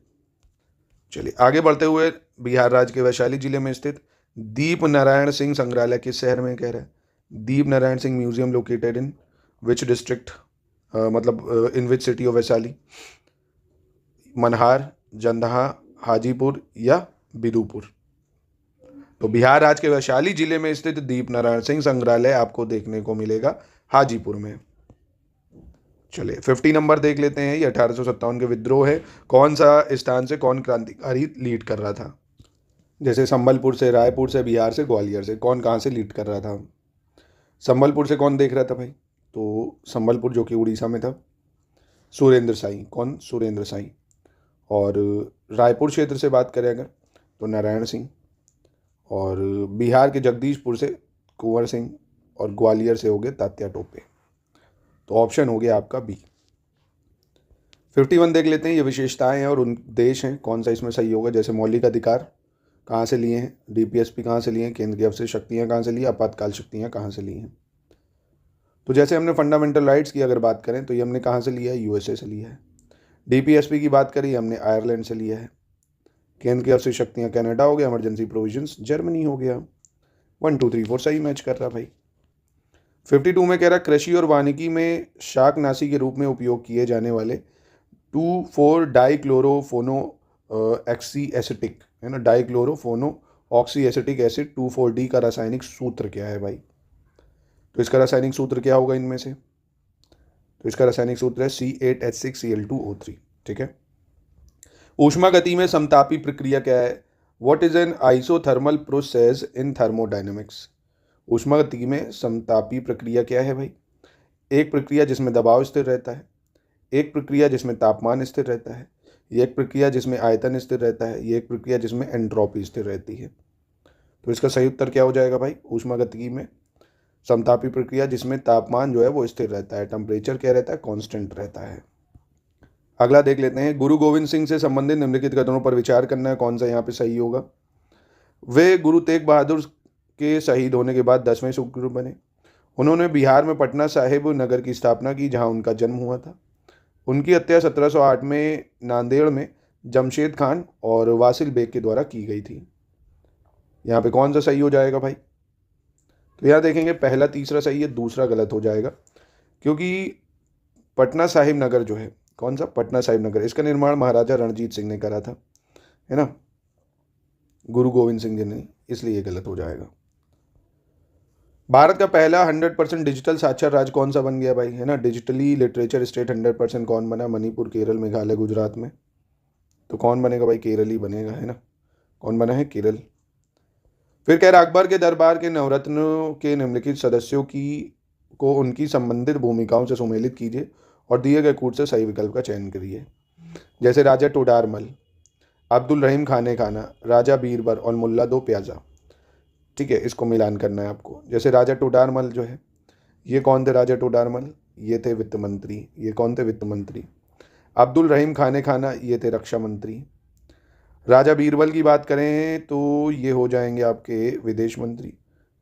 चलिए आगे बढ़ते हुए, बिहार राज्य के वैशाली जिले में स्थित दीप नारायण सिंह संग्रहालय किस शहर में कह रहा है? Deep Narayan Singh museum located in which district, मतलब in which city of Vaishali? Mahnar, Jandaha, Hajipur या बिदुपुर? तो बिहार राज्य के वैशाली जिले में स्थित दीप नारायण सिंह संग्रहालय आपको देखने को मिलेगा हाजीपुर में। चलिए 50 नंबर देख लेते हैं। ये 1857 के विद्रोह है। कौन सा स्थान से कौन क्रांतिकारी लीड कर रहा था? जैसे संबलपुर से, रायपुर से, बिहार से, ग्वालियर से, कौन कहाँ से लीड कर रहा था? संबलपुर से कौन देख रहा था भाई? तो संबलपुर जो कि उड़ीसा में था, सुरेंद्र साई। कौन? सुरेंद्र साई। और रायपुर क्षेत्र से बात करें अगर तो नारायण सिंह, और बिहार के जगदीशपुर से कुंवर सिंह, और ग्वालियर से हो गए तात्या टोपे। तो ऑप्शन हो गया आपका बी। 51 देख लेते हैं। ये विशेषताएं हैं और उन देश हैं, कौन सा इसमें सही होगा? जैसे मौलिक अधिकार कहाँ से लिए हैं, डीपीएसपी कहाँ से लिए हैं, केंद्रीय अवशेष शक्तियाँ कहाँ से ली, आपातकाल शक्तियाँ कहाँ से ली हैं? तो जैसे हमने फंडामेंटल राइट्स की अगर बात करें तो ये हमने कहाँ से लिया है? यूएसए से लिया है। डीपीएसपी की बात करें हमने आयरलैंड से लिया है। केंद्र की अवशेष शक्तियाँ कनाडा हो गया, इमरजेंसी प्रोविजंस जर्मनी हो गया। 1 2 3 4 सही मैच कर रहा भाई। 52 में कह रहा कृषि और वानिकी में शाकनाशी के रूप में उपयोग किए जाने वाले 2,4 डाइक्लोरोफोनो एक्सी एसिटिक, है ना, डाइक्लोरोफोनो ऑक्सी एसिटिक एसिड 2,4-D का रासायनिक सूत्र क्या है भाई? तो इसका रासायनिक सूत्र क्या होगा इनमें से? तो इसका रासायनिक सूत्र है C8H6Cl2O3। ठीक है। ऊष्मागति में समतापी प्रक्रिया क्या है? What is an isothermal process in thermodynamics? ऊष्मागति में समतापी प्रक्रिया क्या है भाई? एक प्रक्रिया जिसमें दबाव स्थिर रहता है, एक प्रक्रिया जिसमें तापमान स्थिर रहता है, ये एक प्रक्रिया जिसमें आयतन स्थिर रहता है, ये एक प्रक्रिया जिसमें एंट्रोपी स्थिर रहती है। तो इसका सही उत्तर क्या हो जाएगा भाई? ऊष्मागतिकी में समतापी प्रक्रिया जिसमें तापमान जो है वो स्थिर रहता है, टेम्परेचर क्या रहता है? कांस्टेंट रहता है। अगला देख लेते हैं। गुरु गोविंद सिंह से संबंधित निम्नलिखित कथनों पर विचार करना है, कौन सा यहाँ पे सही होगा? वे गुरु तेग बहादुर के शहीद होने के बाद 10वें सिख गुरु बने। उन्होंने बिहार में पटना साहिब नगर की स्थापना की जहाँ उनका जन्म हुआ था। उनकी हत्या 1708 में नांदेड़ में जमशेद खान और वासिल बेग के द्वारा की गई थी। यहाँ पे कौन सा सही हो जाएगा भाई? तो यहाँ देखेंगे पहला तीसरा सही है, दूसरा गलत हो जाएगा, क्योंकि पटना साहिब नगर जो है, कौन सा? पटना साहिब नगर, इसका निर्माण महाराजा रणजीत सिंह ने करा था, है ना, गुरु गोविंद सिंह जी ने, इसलिए ये गलत हो जाएगा। भारत का पहला 100% डिजिटल साक्षर राज्य कौन सा बन गया भाई? है ना, डिजिटली लिटरेचर स्टेट 100% कौन बना? मणिपुर, केरल, मेघालय, गुजरात में। तो कौन बनेगा भाई? केरल ही बनेगा, है ना। कौन बना है? केरल। फिर कह रहा अकबर के दरबार के नवरत्नों के निम्नलिखित सदस्यों को उनकी संबंधित भूमिकाओं से सुमेलित कीजिए और दिए गए कूट से सही विकल्प का चयन करिए। जैसे राजा टोडारमल, अब्दुल रहीम खाने खाना, राजा बीरबल और मुल्ला दो प्याजा। ठीक है, इसको मिलान करना है आपको। जैसे राजा टोडारमल जो है, ये कौन थे? राजा टोडारमल ये थे वित्त मंत्री। ये कौन थे? वित्त मंत्री। अब्दुल रहीम खाने खाना ये थे रक्षा मंत्री। राजा बीरबल की बात करें तो ये हो जाएंगे आपके विदेश मंत्री।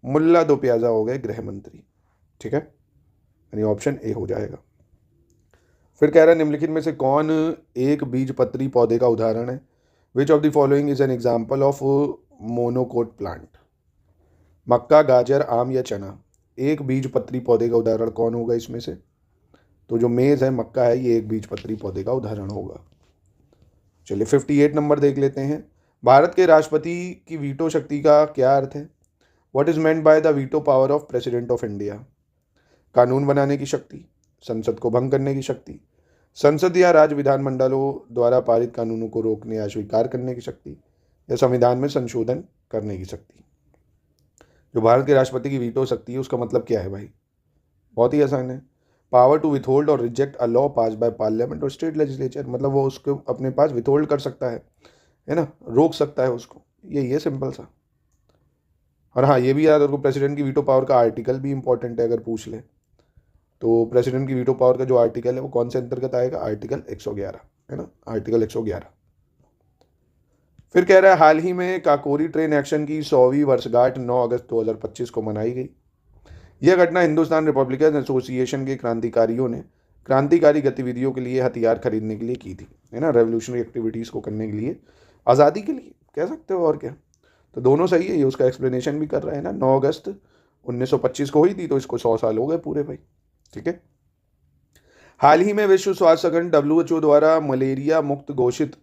मुल्ला दो प्याजा हो गए गृह मंत्री। ठीक है, यानी ऑप्शन ए हो जाएगा। फिर कह रहा है निम्नलिखित में से कौन एक बीजपत्री पौधे का उदाहरण है? Which of the following is an example of monocot plant? मक्का, गाजर, आम या चना? एक बीजपत्री पौधे का उदाहरण कौन होगा इसमें से? तो जो मेज़ है, मक्का है, ये एक बीजपत्री पौधे का उदाहरण होगा। चलिए 58 नंबर देख लेते हैं। भारत के राष्ट्रपति की वीटो शक्ति का क्या अर्थ है? What is meant by the veto power of president of India? कानून बनाने की शक्ति, संसद को भंग करने की शक्ति, संसद या राज्य विधानमंडलों द्वारा पारित कानूनों को रोकने या स्वीकार करने की शक्ति या संविधान में संशोधन करने की शक्ति। जो भारत के राष्ट्रपति की वीटो शक्ति है उसका मतलब क्या है भाई? बहुत ही आसान है, पावर टू विथहोल्ड और reject a law pass by parliament और स्टेट लेजिस्लेचर। मतलब वो उसको अपने पास विथहोल्ड कर सकता है ना, रोक सकता है उसको, यही है सिंपल सा। और हाँ, ये भी याद रखो, प्रेसिडेंट की वीटो पावर का आर्टिकल भी इंपॉर्टेंट है, अगर पूछ ले तो प्रेसिडेंट की वीटो पावर का जो आर्टिकल है वो कौन से अंतर्गत आएगा? आर्टिकल 111, है ना, आर्टिकल 111। फिर कह रहा है हाल ही में काकोरी ट्रेन एक्शन की 100वीं वर्षगांठ 9 अगस्त 2025 को मनाई गई। यह घटना हिंदुस्तान रिपब्लिकन एसोसिएशन के क्रांतिकारियों ने क्रांतिकारी गतिविधियों के लिए हथियार खरीदने के लिए की थी, है ना, रेवोल्यूशनरी एक्टिविटीज़ को करने के लिए, आज़ादी के लिए कह सकते हो, और क्या। तो दोनों सही है, ये उसका एक्सप्लेनेशन भी कर रहा है ना। 9 अगस्त 1925 को हुई थी, तो इसको 100 साल हो गए पूरे भाई, ठीक है। हाल ही में विश्व स्वास्थ्य संगठन WHO द्वारा मलेरिया मुक्त घोषित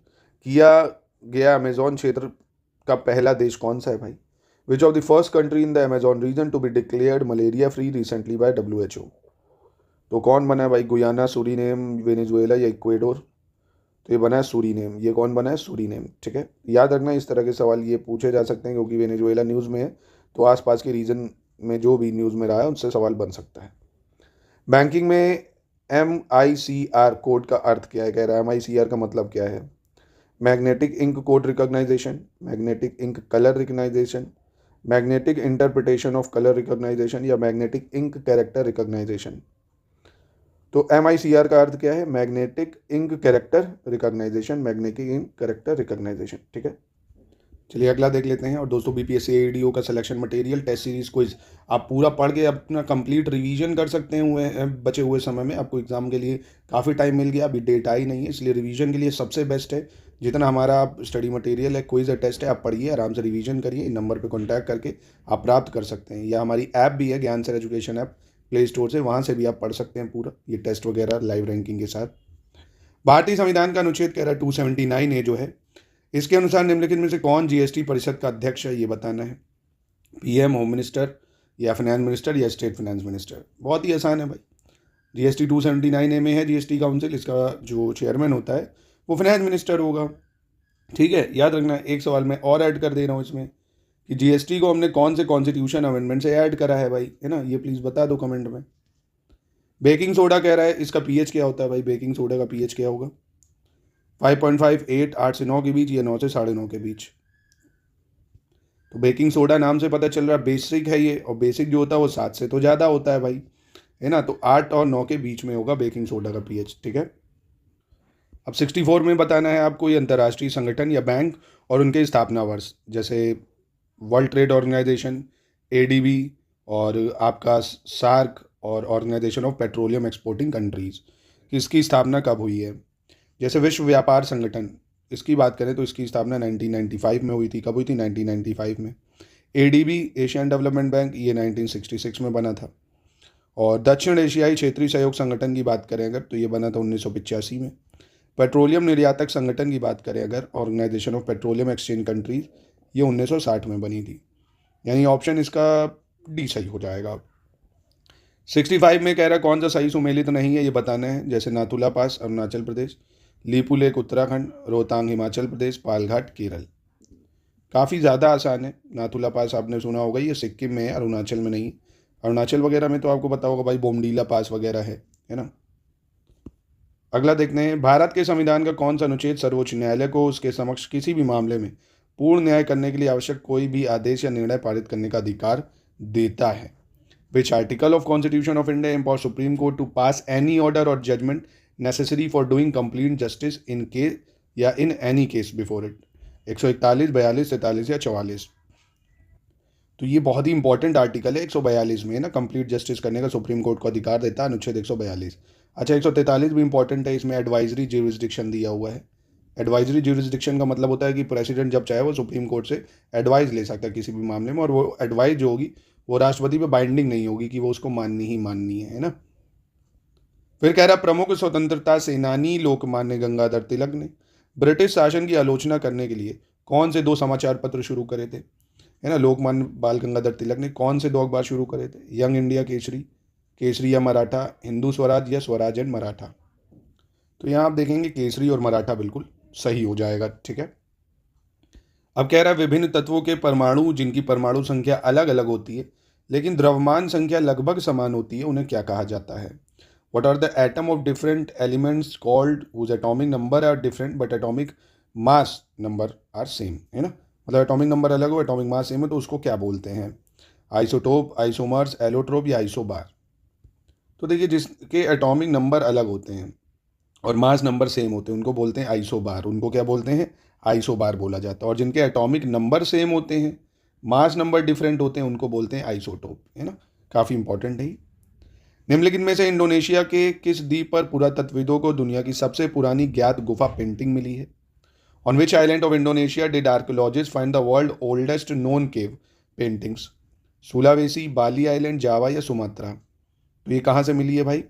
किया गया अमेजोन क्षेत्र का पहला देश कौन सा है भाई? Which of the first country in the Amazon region to be declared malaria free recently by WHO? तो कौन बना है भाई? गुयाना, सूरीनेम, वेनेजुएला या इक्वेडोर? तो ये बना है सूरीनेम। ये कौन बना है? सूरीनेम, ठीक है। याद रखना इस तरह के सवाल ये पूछे जा सकते हैं, क्योंकि वेनेजुएला न्यूज़ में है, तो आसपास के रीजन में जो भी न्यूज़ में रहा है उनसे सवाल बन सकता है। बैंकिंग में MICR कोड का अर्थ क्या है? कह रहा है MICR का मतलब क्या है? Magnetic ink code recognisation, magnetic ink colour recognisation, magnetic interpretation of colour recognisation या मैग्नेटिक इंक कैरेक्टर रिकॉग्नाइजेशन। तो MICR का अर्थ क्या है? Magnetic ink character recognisation, magnetic ink character recognisation, ठीक है। चलिए अगला देख लेते हैं। और दोस्तों BPSC AEDO का selection material test series quiz आप पूरा पढ़ के अपना कंप्लीट रिवीजन कर सकते हैं बचे हुए समय में। आपको एग्जाम के लिए काफ़ी टाइम मिल गया, अभी डेट आई नहीं है, इसलिए रिवीजन के लिए सबसे बेस्ट है जितना हमारा आप स्टडी मटेरियल है, क्विज है, टेस्ट है, आप पढ़िए, आराम से रिवीजन करिए। इन नंबर पर कॉन्टैक्ट करके आप प्राप्त कर सकते हैं, या हमारी ऐप भी है ज्ञान sir education app, play store से, वहाँ से भी आप पढ़ सकते हैं पूरा ये टेस्ट वगैरह लाइव रैंकिंग के साथ। भारतीय संविधान का अनुच्छेद कह रहा है 279A जो है, इसके अनुसार निम्नलिखित में से कौन GST परिषद का अध्यक्ष है? ये बताना है। PM, होम मिनिस्टर या फाइनेंस मिनिस्टर या स्टेट फाइनेंस मिनिस्टर। बहुत ही आसान है भाई। GST 279A में है GST काउंसिल, इसका जो चेयरमैन होता है वो फाइनेंस मिनिस्टर होगा, ठीक है। याद रखना, एक सवाल मैं और ऐड कर दे रहा हूँ इसमें कि GST को हमने कौन से कॉन्स्टिट्यूशन अमेंडमेंट से ऐड करा है भाई, है ना, ये प्लीज़ बता दो कमेंट में। बेकिंग सोडा कह रहा है, इसका pH क्या होता है भाई? बेकिंग सोडा का pH क्या होगा? 5.5, 8, 8 से 9 के बीच, या 9 से 9.5 के बीच। तो बेकिंग सोडा नाम से पता चल रहा है बेसिक है ये, और बेसिक जो होता है वो 7 से तो ज़्यादा होता है भाई, है ना। तो 8 और 9 के बीच में होगा बेकिंग सोडा का pH, ठीक है। अब 64 में बताना है आपको ये अंतर्राष्ट्रीय संगठन या बैंक और उनके स्थापना वर्ष, जैसे वर्ल्ड ट्रेड ऑर्गेनाइजेशन, ADB, और आपका सार्क और organisation of petroleum exporting countries, इसकी स्थापना कब हुई है। जैसे विश्व व्यापार संगठन, इसकी बात करें तो इसकी स्थापना 1995 में हुई थी। कब हुई थी? 1995 में। ADB, एशियन डेवलपमेंट बैंक, ये 1966 में बना था। और दक्षिण एशियाई क्षेत्रीय सहयोग संगठन की बात करें अगर, तो ये बना था 1985 में। पेट्रोलियम निर्यातक संगठन की बात करें अगर, organisation of petroleum exchange countries, ये 1960 में बनी थी। यानी ऑप्शन इसका D सही हो जाएगा। 65 में कह रहा है कौन सा सही सुमेलित नहीं है, ये बताना है। जैसे नाथुला पास अरुणाचल प्रदेश, लीपू लेक उत्तराखंड, रोहतांग हिमाचल प्रदेश, पालघाट केरल। काफ़ी ज़्यादा आसान है। नाथुला पास आपने सुना होगा, ये सिक्किम में है, अरुणाचल में नहीं। अरुणाचल वगैरह में तो आपको पता होगा भाई, बोमडीला पास वगैरह है ना। अगला देखते हैं, भारत के संविधान का कौन सा अनुच्छेद सर्वोच्च न्यायालय को उसके समक्ष किसी भी मामले में पूर्ण न्याय करने के लिए आवश्यक कोई भी आदेश या निर्णय पारित करने का अधिकार देता है? Which article of Constitution of India empowers Supreme Court to pass any order or judgment necessary for doing complete justice in case या in any case before it? 141, 42, 43 या 44। तो ये बहुत ही इंपॉर्टेंट आर्टिकल है 142 में, ना, कंप्लीट जस्टिस करने का सुप्रीम कोर्ट को अधिकार देता है अनुच्छेद 142। अच्छा, 143 भी इंपॉर्टेंट है, इसमें एडवाइजरी ज्यूरिसडिक्शन दिया हुआ है। एडवाइजरी ज्यूरिसडिक्शन का मतलब होता है कि प्रेसिडेंट जब चाहे वो सुप्रीम कोर्ट से एडवाइस ले सकता है किसी भी मामले में, और वो एडवाइस जो होगी वो राष्ट्रपति पे बाइंडिंग नहीं होगी कि वो उसको माननी ही माननी है ना। फिर कह रहा प्रमुख स्वतंत्रता सेनानी लोकमान्य गंगाधर तिलक ने ब्रिटिश शासन की आलोचना करने के लिए कौन से 2 समाचार पत्र शुरू करे थे, है ना। लोकमान्य बाल गंगाधर तिलक ने कौन से 2 अखबार शुरू करे थे? यंग इंडिया केसरी, केसरी या मराठा, हिंदू स्वराज या स्वराज एंड मराठा। तो यहाँ आप देखेंगे केसरी और मराठा बिल्कुल सही हो जाएगा। ठीक है, अब कह रहा है विभिन्न तत्वों के परमाणु जिनकी परमाणु संख्या अलग अलग होती है लेकिन द्रव्यमान संख्या लगभग समान होती है, उन्हें क्या कहा जाता है? What are the atom of different elements called whose atomic number are different but atomic mass number are same? है ना, मतलब एटॉमिक नंबर अलग हो, एटॉमिक मास सेम है, तो उसको क्या बोलते हैं? आइसोटोप, आइसोमर्स, एलोट्रोप या आइसोबार? तो देखिए, जिसके एटॉमिक नंबर अलग होते हैं और मास नंबर सेम होते हैं उनको बोलते हैं आइसोबार। उनको क्या बोलते हैं? आइसोबार बोला जाता है। और जिनके एटॉमिक नंबर सेम होते हैं, मास नंबर डिफरेंट होते हैं, उनको बोलते हैं आइसोटोप। है ना, काफ़ी इंपॉर्टेंट है। निम्नलिखित में से इंडोनेशिया के किस द्वीप पर पुरातत्वविदों को दुनिया की सबसे पुरानी ज्ञात गुफा पेंटिंग मिली है? On which island of Indonesia did archaeologist find the world oldest known cave paintings? Sulawesi, Bali island, Java या सुमात्रा? तो ये कहाँ से मिली है भाई?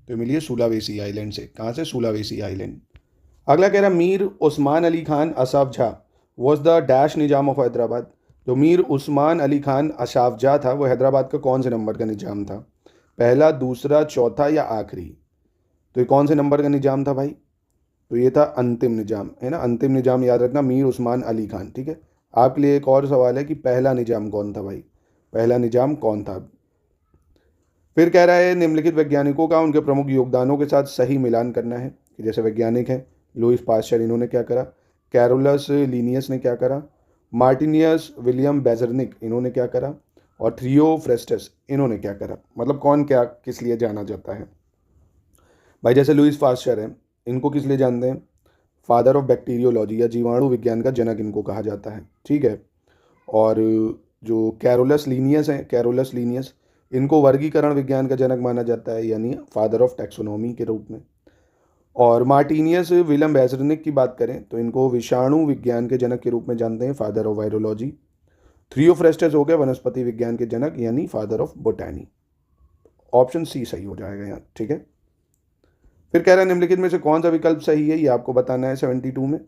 तो मिली है सुलावेसी आइलैंड से। कहाँ से? Sulawesi island. अगला कह रहा Mir Usman Ali Khan Asafjah was the dash Nizam of Hyderabad. जो मीर उस्मान अली खान असाफजा था वो हैदराबाद का कौन से नंबर का निजाम था? पहला, दूसरा, चौथा या आखिरी? तो ये कौन से नंबर का निजाम था भाई? तो ये था अंतिम निजाम। है ना, अंतिम निजाम याद रखना, मीर उस्मान अली खान। ठीक है, आपके लिए एक और सवाल है कि पहला निजाम कौन था भाई? पहला निजाम कौन था? फिर कह रहा है निम्नलिखित वैज्ञानिकों का उनके प्रमुख योगदानों के साथ सही मिलान करना है। कि जैसे वैज्ञानिक हैं लुईस पास्चर, इन्होंने क्या करा? कैरोलस लीनियस ने क्या करा? मार्टिनियस विलियम बेजरनिक, इन्होंने क्या करा? और थियोफ्रेस्टस, इन्होंने क्या करा? मतलब कौन क्या किस लिए जाना जाता है भाई? जैसे लुईस पास्चर है, इनको किस लिए जानते हैं? फादर ऑफ बैक्टीरियोलॉजी या जीवाणु विज्ञान का जनक इनको कहा जाता है। ठीक है, और जो कैरोलस लीनियस है, कैरोलस लीनियस, इनको वर्गीकरण विज्ञान का जनक माना जाता है, यानी फादर ऑफ टैक्सोनॉमी के रूप में। और मार्टिनियस विलियम बेजरनिक की बात करें तो इनको विषाणु विज्ञान के जनक के रूप में जानते हैं, फादर ऑफ वायरोलॉजी। थियोफ्रेस्टस हो गए वनस्पति विज्ञान के जनक, यानी father of botany. Option C सही हो जाएगा यहाँ। ठीक है, फिर कह रहा है निम्नलिखित में से कौन सा विकल्प सही है, ये आपको बताना है। 72 में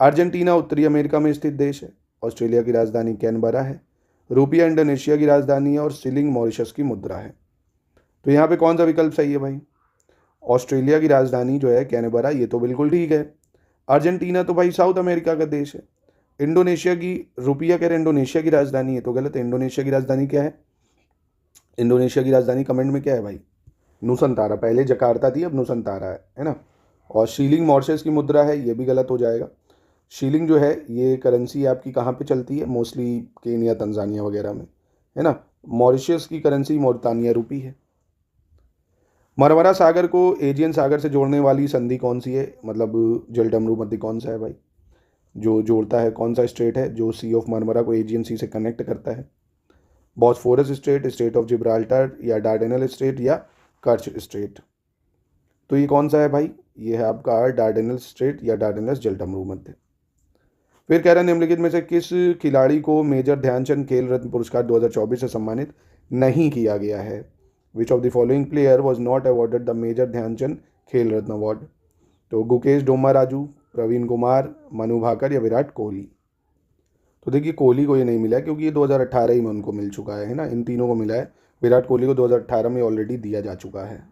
अर्जेंटीना उत्तरी अमेरिका में स्थित देश है, ऑस्ट्रेलिया की राजधानी कैनबरा है, रुपया इंडोनेशिया की राजधानी है और शिलिंग मॉरिशस की मुद्रा है। तो यहाँ पे कौन सा विकल्प सही है भाई? ऑस्ट्रेलिया की राजधानी जो है कैनबरा, ये तो बिल्कुल ठीक है। अर्जेंटीना तो भाई साउथ अमेरिका का देश है। इंडोनेशिया की, रुपया कह रहे इंडोनेशिया की राजधानी है, तो गलत है। इंडोनेशिया की राजधानी क्या है? इंडोनेशिया की राजधानी कमेंट में क्या है भाई? नुसंतारा। पहले जकार्ता थी, अब नुसंतारा है ना। और शीलिंग मॉरिशस की मुद्रा है, ये भी गलत हो जाएगा। शीलिंग जो है ये करेंसी आपकी कहाँ पे चलती है? मोस्टली केनिया, तंजानिया वगैरह में, है ना। मॉरिशस की करेंसी मोरितानिया रुपी है। मरमरा सागर को एजियन सागर से जोड़ने वाली संधि कौन सी है? मतलब जलडमरू मध्य कौन सा है भाई जो जोड़ता है? कौन सा स्टेट है जो सी ऑफ मरमरा को एजियन सी से कनेक्ट करता है? Bosphorus strait, state of Gibraltar, या डार्डेनल स्टेट, या कर्च स्टेट? तो ये कौन सा है भाई? ये है आपका डार्डेनल स्टेट या डार्डेनल्स जलडमरू मध्य। फिर कह रहा है निम्नलिखित में से किस खिलाड़ी को मेजर ध्यानचंद खेल रत्न पुरस्कार 2024 से सम्मानित नहीं किया गया है? Which of the following player was not awarded the major Dhyan Chand Khel Ratna award? तो गुकेश डोमाराजू, प्रवीण कुमार, मनु भाकर या विराट कोहली? तो देखिए कोहली को ये नहीं मिला क्योंकि ये 2018 ही में उनको मिल चुका है ना। इन तीनों को मिला है, विराट कोहली को 2018 में ऑलरेडी दिया जा चुका है।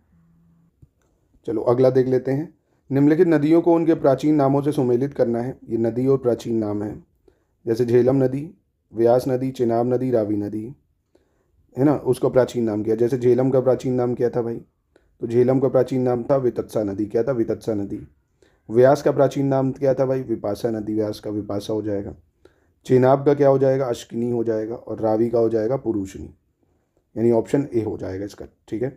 चलो अगला देख लेते हैं। निम्नलिखित नदियों को उनके प्राचीन नामों से सुमेलित करना है। ये नदी और प्राचीन नाम है, जैसे झेलम नदी, व्यास नदी, चिनाब नदी, रावी नदी, है ना। उसका प्राचीन नाम क्या? जैसे झेलम का प्राचीन नाम क्या था भाई? तो झेलम का प्राचीन नाम था वितत्सा नदी। क्या था? वितत्सा नदी। व्यास का प्राचीन नाम क्या था भाई? विपासा नदी। व्यास का विपासा हो जाएगा। चेनाब का क्या हो जाएगा? अश्किनी हो जाएगा। और रावी का हो जाएगा पुरुषनी, यानी ऑप्शन ए हो जाएगा इसका। ठीक है,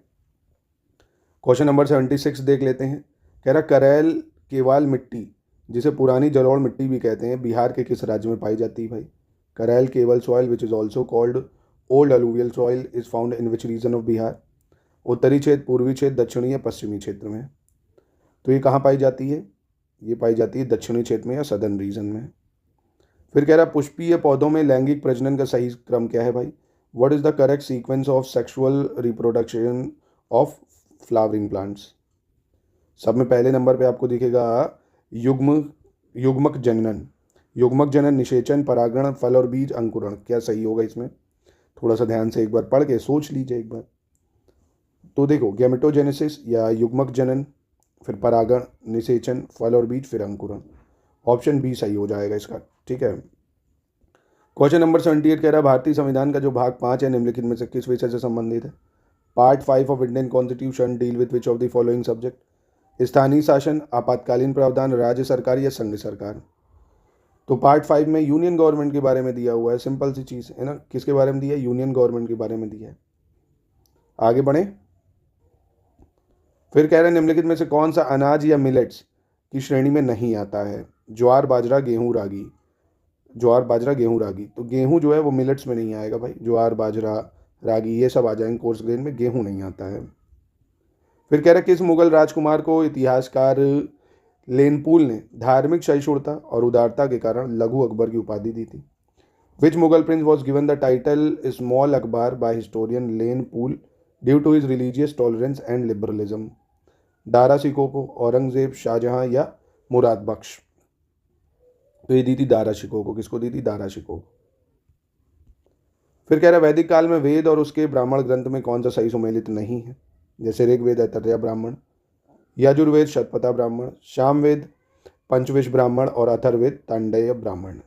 क्वेश्चन नंबर 76 देख लेते हैं। कह रहा करैल केवाल मिट्टी, जिसे पुरानी जलोढ़ मिट्टी भी कहते हैं, बिहार के किस राज्य में पाई जाती है भाई? करैल केवल soil which is also called old alluvial soil is found in which region of Bihar? उत्तरी क्षेत्र, पूर्वी क्षेत्र, दक्षिणी या पश्चिमी क्षेत्र में? तो ये कहाँ पाई जाती है? ये पाई जाती है दक्षिणी क्षेत्र में या सदर्न रीजन में। फिर कह रहा पुष्पीय पौधों में लैंगिक प्रजनन का सही क्रम क्या है भाई? What is the correct sequence of sexual reproduction of flowering plants? सब में पहले नंबर पे आपको दिखेगा युग्मक जनन। युग्मक जनन, निषेचन, परागण, फल और बीज, अंकुरण। क्या सही होगा इसमें? थोड़ा सा ध्यान से एक बार पढ़ के सोच लीजिए एक बार। तो देखो गैमेटोजेनेसिस या युग्मक जनन, फिर परागण, निषेचन, फल और बीज, फिर अंकुरण। ऑप्शन बी सही हो जाएगा इसका, ठीक है। क्वेश्चन नंबर 78 कह रहा है भारतीय संविधान का जो भाग 5 है निम्नलिखित में से किस विषय से संबंधित है? Part 5 of Indian constitution deal with which of the following subject? स्थानीय शासन, आपातकालीन प्रावधान, राज्य सरकार या संघ सरकार? तो पार्ट 5 में यूनियन गवर्नमेंट के बारे में दिया हुआ है, सिंपल सी चीज़ है ना। किसके बारे में दिया है? यूनियन गवर्नमेंट के बारे में दिया है। आगे बढ़े। फिर कह रहे हैं निम्नलिखित में से कौन सा अनाज या मिलेट्स की श्रेणी में नहीं आता है? ज्वार, बाजरा, गेहूं, रागी। ज्वार, बाजरा, गेहूं, रागी। तो गेहूं जो है वो मिलेट्स में नहीं आएगा भाई। ज्वार, बाजरा, रागी ये सब आ जाएंगे कोर्स ग्रेन में, गेहूं नहीं आता है। फिर कह रहा है किस मुगल राजकुमार को इतिहासकार लेनपूल ने धार्मिक सहिष्णुता और उदारता के कारण लघु अकबर की उपाधि दी थी? Which Mughal prince was given the title small Akbar by historian Lanepoole due to his religious tolerance and liberalism? Dara Shikoh को, औरंगजेब, शाहजहां या मुराद बख्श? तो ये दी थी दारा शिकोह को। किसको दी थी? दारा शिकोह। फिर कह रहा है वैदिक काल में वेद और उसके ब्राह्मण ग्रंथ में कौन सा सही सुमेलित नहीं है? जैसे ऋग्वेद ऐतरेय ब्राह्मण, यजुर्वेद शतपथा ब्राह्मण, सामवेद पंचविश ब्राह्मण और अथर्ववेद तांडेय ब्राह्मण।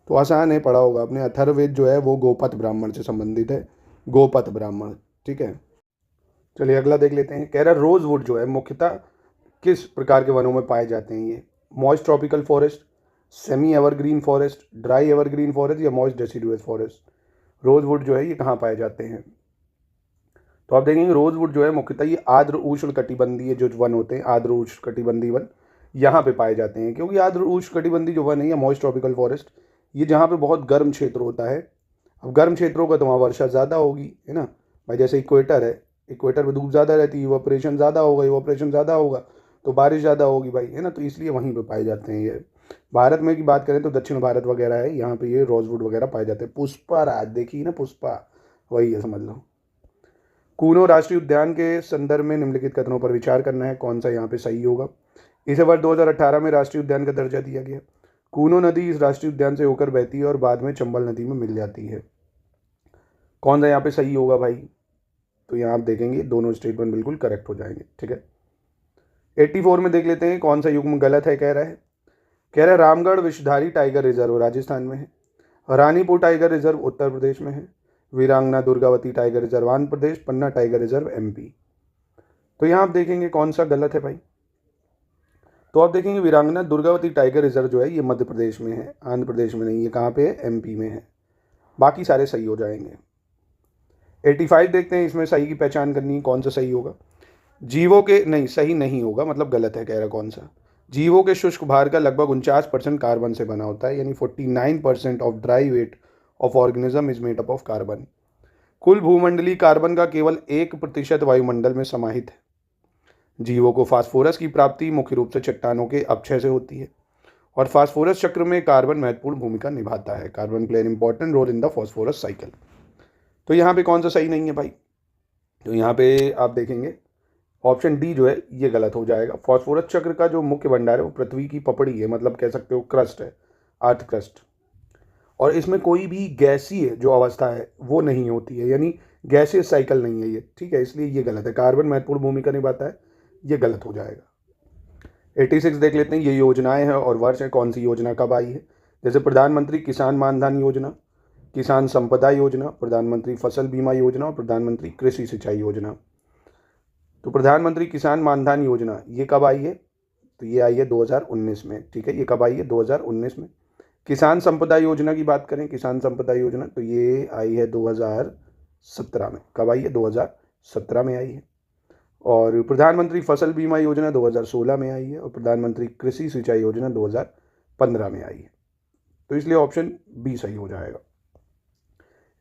तो आसान है, पढ़ा होगा आपने। अथर्ववेद जो है वो गोपथ ब्राह्मण से संबंधित है, गोपथ ब्राह्मण, ठीक है। चलिए अगला देख लेते हैं। कह रहा है रोजवुड जो है मुख्यतः किस प्रकार के वनों में पाए जाते हैं? ये moist tropical forest, semi evergreen forest, dry evergreen forest या मॉइस्ट डेसिडुअस फॉरेस्ट? रोजवुड जो है ये कहाँ पाए जाते हैं? तो आप देखेंगे रोजवुड जो है मुख्यतः ये आर्द्र उष्ण कटिबंधीय जो वन होते हैं, आर्द्र उष्ण कटिबंधीय वन यहाँ पे पाए जाते हैं। क्योंकि आर्द्र उष्ण कटिबंधीय जो वन है या मॉइस्ट ट्रॉपिकल फॉरेस्ट, ये जहाँ पे बहुत गर्म क्षेत्र होता है। अब गर्म क्षेत्रों का तो वहाँ वर्षा ज़्यादा होगी, है ना भाई। जैसे इक्वेटर है, इक्वेटर में धूप ज़्यादा रहती है, इवापोरेशन ज़्यादा होगा, इवापोरेशन ज़्यादा होगा तो बारिश ज़्यादा होगी भाई, है ना। तो इसलिए वहीं पे पाए जाते हैं ये। भारत में की बात करें तो दक्षिण भारत वगैरह है, यहाँ पे ये रोजवुड वगैरह पाए जाते हैं। पुष्पा राज देखिए ना, पुष्पा वही है, समझ लो। कूनो राष्ट्रीय उद्यान के संदर्भ में निम्नलिखित कथनों पर विचार करना है, कौन सा यहाँ पे सही होगा? इसे वर्ष 2018 में राष्ट्रीय उद्यान का दर्जा दिया गया। कूनो नदी इस राष्ट्रीय उद्यान से होकर बहती है और बाद में चंबल नदी में मिल जाती है। कौन सा यहाँ पे सही होगा भाई? तो यहाँ आप देखेंगे दोनों स्टेटमेंट बिल्कुल करेक्ट हो जाएंगे, ठीक है। 84 में देख लेते हैं कौन सा युग्म गलत है। कह रहा है रामगढ़ विषधारी टाइगर रिजर्व राजस्थान में है, रानीपुर टाइगर रिजर्व उत्तर प्रदेश में है, वीरांगना दुर्गावती टाइगर रिजर्व आंध्र प्रदेश, पन्ना टाइगर रिजर्व एमपी। तो यहाँ आप देखेंगे कौन सा गलत है भाई? तो आप देखेंगे वीरांगना दुर्गावती टाइगर रिजर्व जो है ये मध्य प्रदेश में है, आंध्र प्रदेश में नहीं है। कहाँ पे है? एमपी में है। बाकी सारे सही हो जाएंगे। 85 देखते हैं, इसमें सही की पहचान करनी है, कौन सा सही होगा? जीवों के नहीं, सही नहीं होगा, मतलब गलत है। कह रहा कौन सा? जीवों के शुष्क भार का लगभग 49% कार्बन से बना होता है, यानी 49% of dry weight of organism is made up of carbon. कुल भूमंडलीय कार्बन का केवल 1% वायुमंडल में समाहित है। जीवों को फास्फोरस की प्राप्ति मुख्य रूप से चट्टानों के अपक्षय से होती है और फास्फोरस चक्र में कार्बन महत्वपूर्ण भूमिका निभाता है। Carbon play an important role in the phosphorus cycle. तो यहाँ पे कौन सा सही नहीं है भाई? तो यहाँ पे आप देखेंगे ऑप्शन डी जो है ये गलत हो जाएगा। फास्फोरस चक्र का जो मुख्य भंडार है वो पृथ्वी की पपड़ी है, मतलब कह सकते हो क्रस्ट है, अर्थ क्रस्ट। और इसमें कोई भी गैसीय जो अवस्था है वो नहीं होती है, यानी गैसीय साइकिल नहीं है ये, ठीक है। इसलिए ये गलत है। कार्बन महत्वपूर्ण भूमिका निभाता है, ये गलत हो जाएगा। 86 देख लेते हैं। ये योजनाएं हैं और वर्ष है, कौन सी योजना कब आई है? जैसे प्रधानमंत्री किसान मानधन योजना, किसान संपदा योजना, प्रधानमंत्री फसल बीमा योजना और प्रधानमंत्री कृषि सिंचाई योजना। तो प्रधानमंत्री किसान मानधन योजना ये कब आई है? तो ये आई है 2019 में, ठीक है। ये कब आई है? 2019 में। किसान संपदा योजना की बात करें, किसान संपदा योजना, तो ये आई है 2017 में। कब आई है? 2017 में आई है। और प्रधानमंत्री फसल बीमा योजना 2016 में आई है और प्रधानमंत्री कृषि सिंचाई योजना 2015 में आई है। तो इसलिए ऑप्शन बी सही हो जाएगा।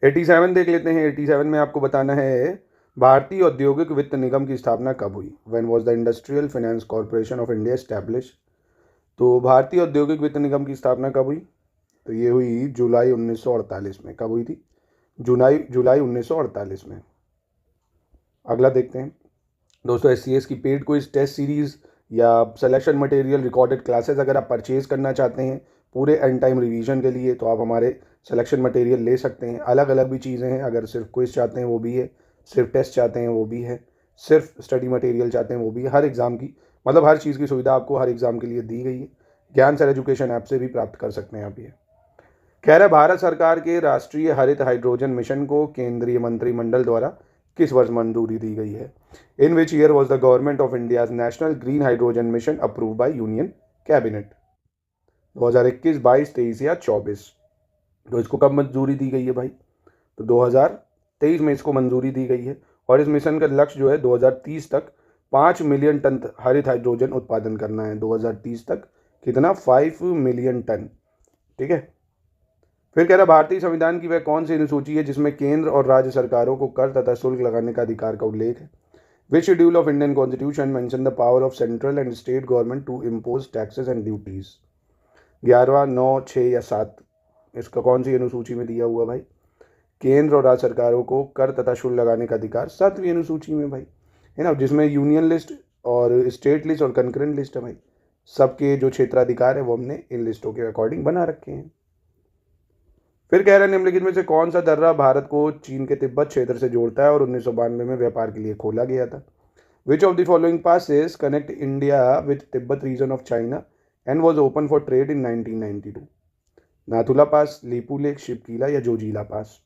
87 देख लेते हैं। 87 में आपको बताना है भारतीय औद्योगिक वित्त निगम की स्थापना कब हुई? When was the industrial finance corporation of India establish? तो भारतीय औद्योगिक वित्त निगम की स्थापना कब हुई? तो ये हुई जुलाई 1948 में। कब हुई थी? जुलाई 1948 में। अगला देखते हैं दोस्तों, SCS की पेड क्विज टेस्ट सीरीज़ या सिलेक्शन मटेरियल रिकॉर्डेड क्लासेस अगर आप परचेज़ करना चाहते हैं पूरे एंड टाइम रिवीजन के लिए तो आप हमारे सिलेक्शन मटेरियल ले सकते हैं। अलग अलग भी चीज़ें हैं, अगर सिर्फ क्विज चाहते हैं वो भी है, सिर्फ टेस्ट चाहते हैं वो भी है, सिर्फ स्टडी मटेरियल चाहते हैं वो भी, हर एग्ज़ाम की मतलब हर चीज़ की सुविधा आपको हर एग्ज़ाम के लिए दी गई है। ज्ञान सर एजुकेशन ऐप से भी प्राप्त कर सकते हैं आप ये। कह रहा है भारत सरकार के राष्ट्रीय हरित हाइड्रोजन मिशन को केंद्रीय मंत्रिमंडल द्वारा किस वर्ष मंजूरी दी गई है? In which year was the government of India's national green hydrogen mission approve by union cabinet? 2021, 22, 23 या 24? तो इसको कब मंजूरी दी गई है भाई? तो 2023 में इसको मंजूरी दी गई है। और इस मिशन का लक्ष्य जो है 2030 तक 5 मिलियन टन हरित हाइड्रोजन उत्पादन करना है। 2030 तक कितना? 5 मिलियन टन। ठीक है। फिर कह रहा भारतीय संविधान की वह कौन सी अनुसूची है जिसमें केंद्र और राज्य सरकारों को कर तथा शुल्क लगाने का अधिकार का उल्लेख है? Which schedule of Indian constitution mention the power of central and state government to impose taxes and duties? 11, 9, 6 या 7? इसका कौन सी अनुसूची में दिया हुआ भाई? केंद्र और राज्य सरकारों को कर तथा शुल्क लगाने का अधिकार 7वीं अनुसूची में भाई, है ना, जिसमें यूनियन लिस्ट और स्टेट लिस्ट और कंकरेंट लिस्ट है भाई। सबके जो क्षेत्राधिकार है वो हमने इन लिस्टों के अकॉर्डिंग बना रखे हैं। फिर कह रहे हैं निम्नलिखित में से कौन सा दर्रा भारत को चीन के तिब्बत क्षेत्र से जोड़ता है और 1992 में व्यापार के लिए खोला गया था? Which of the following passes connect India with Tibet region of China and was open for trade in 1992? Nathula pass, Lipulekh, Shipkila या जोजीला पास?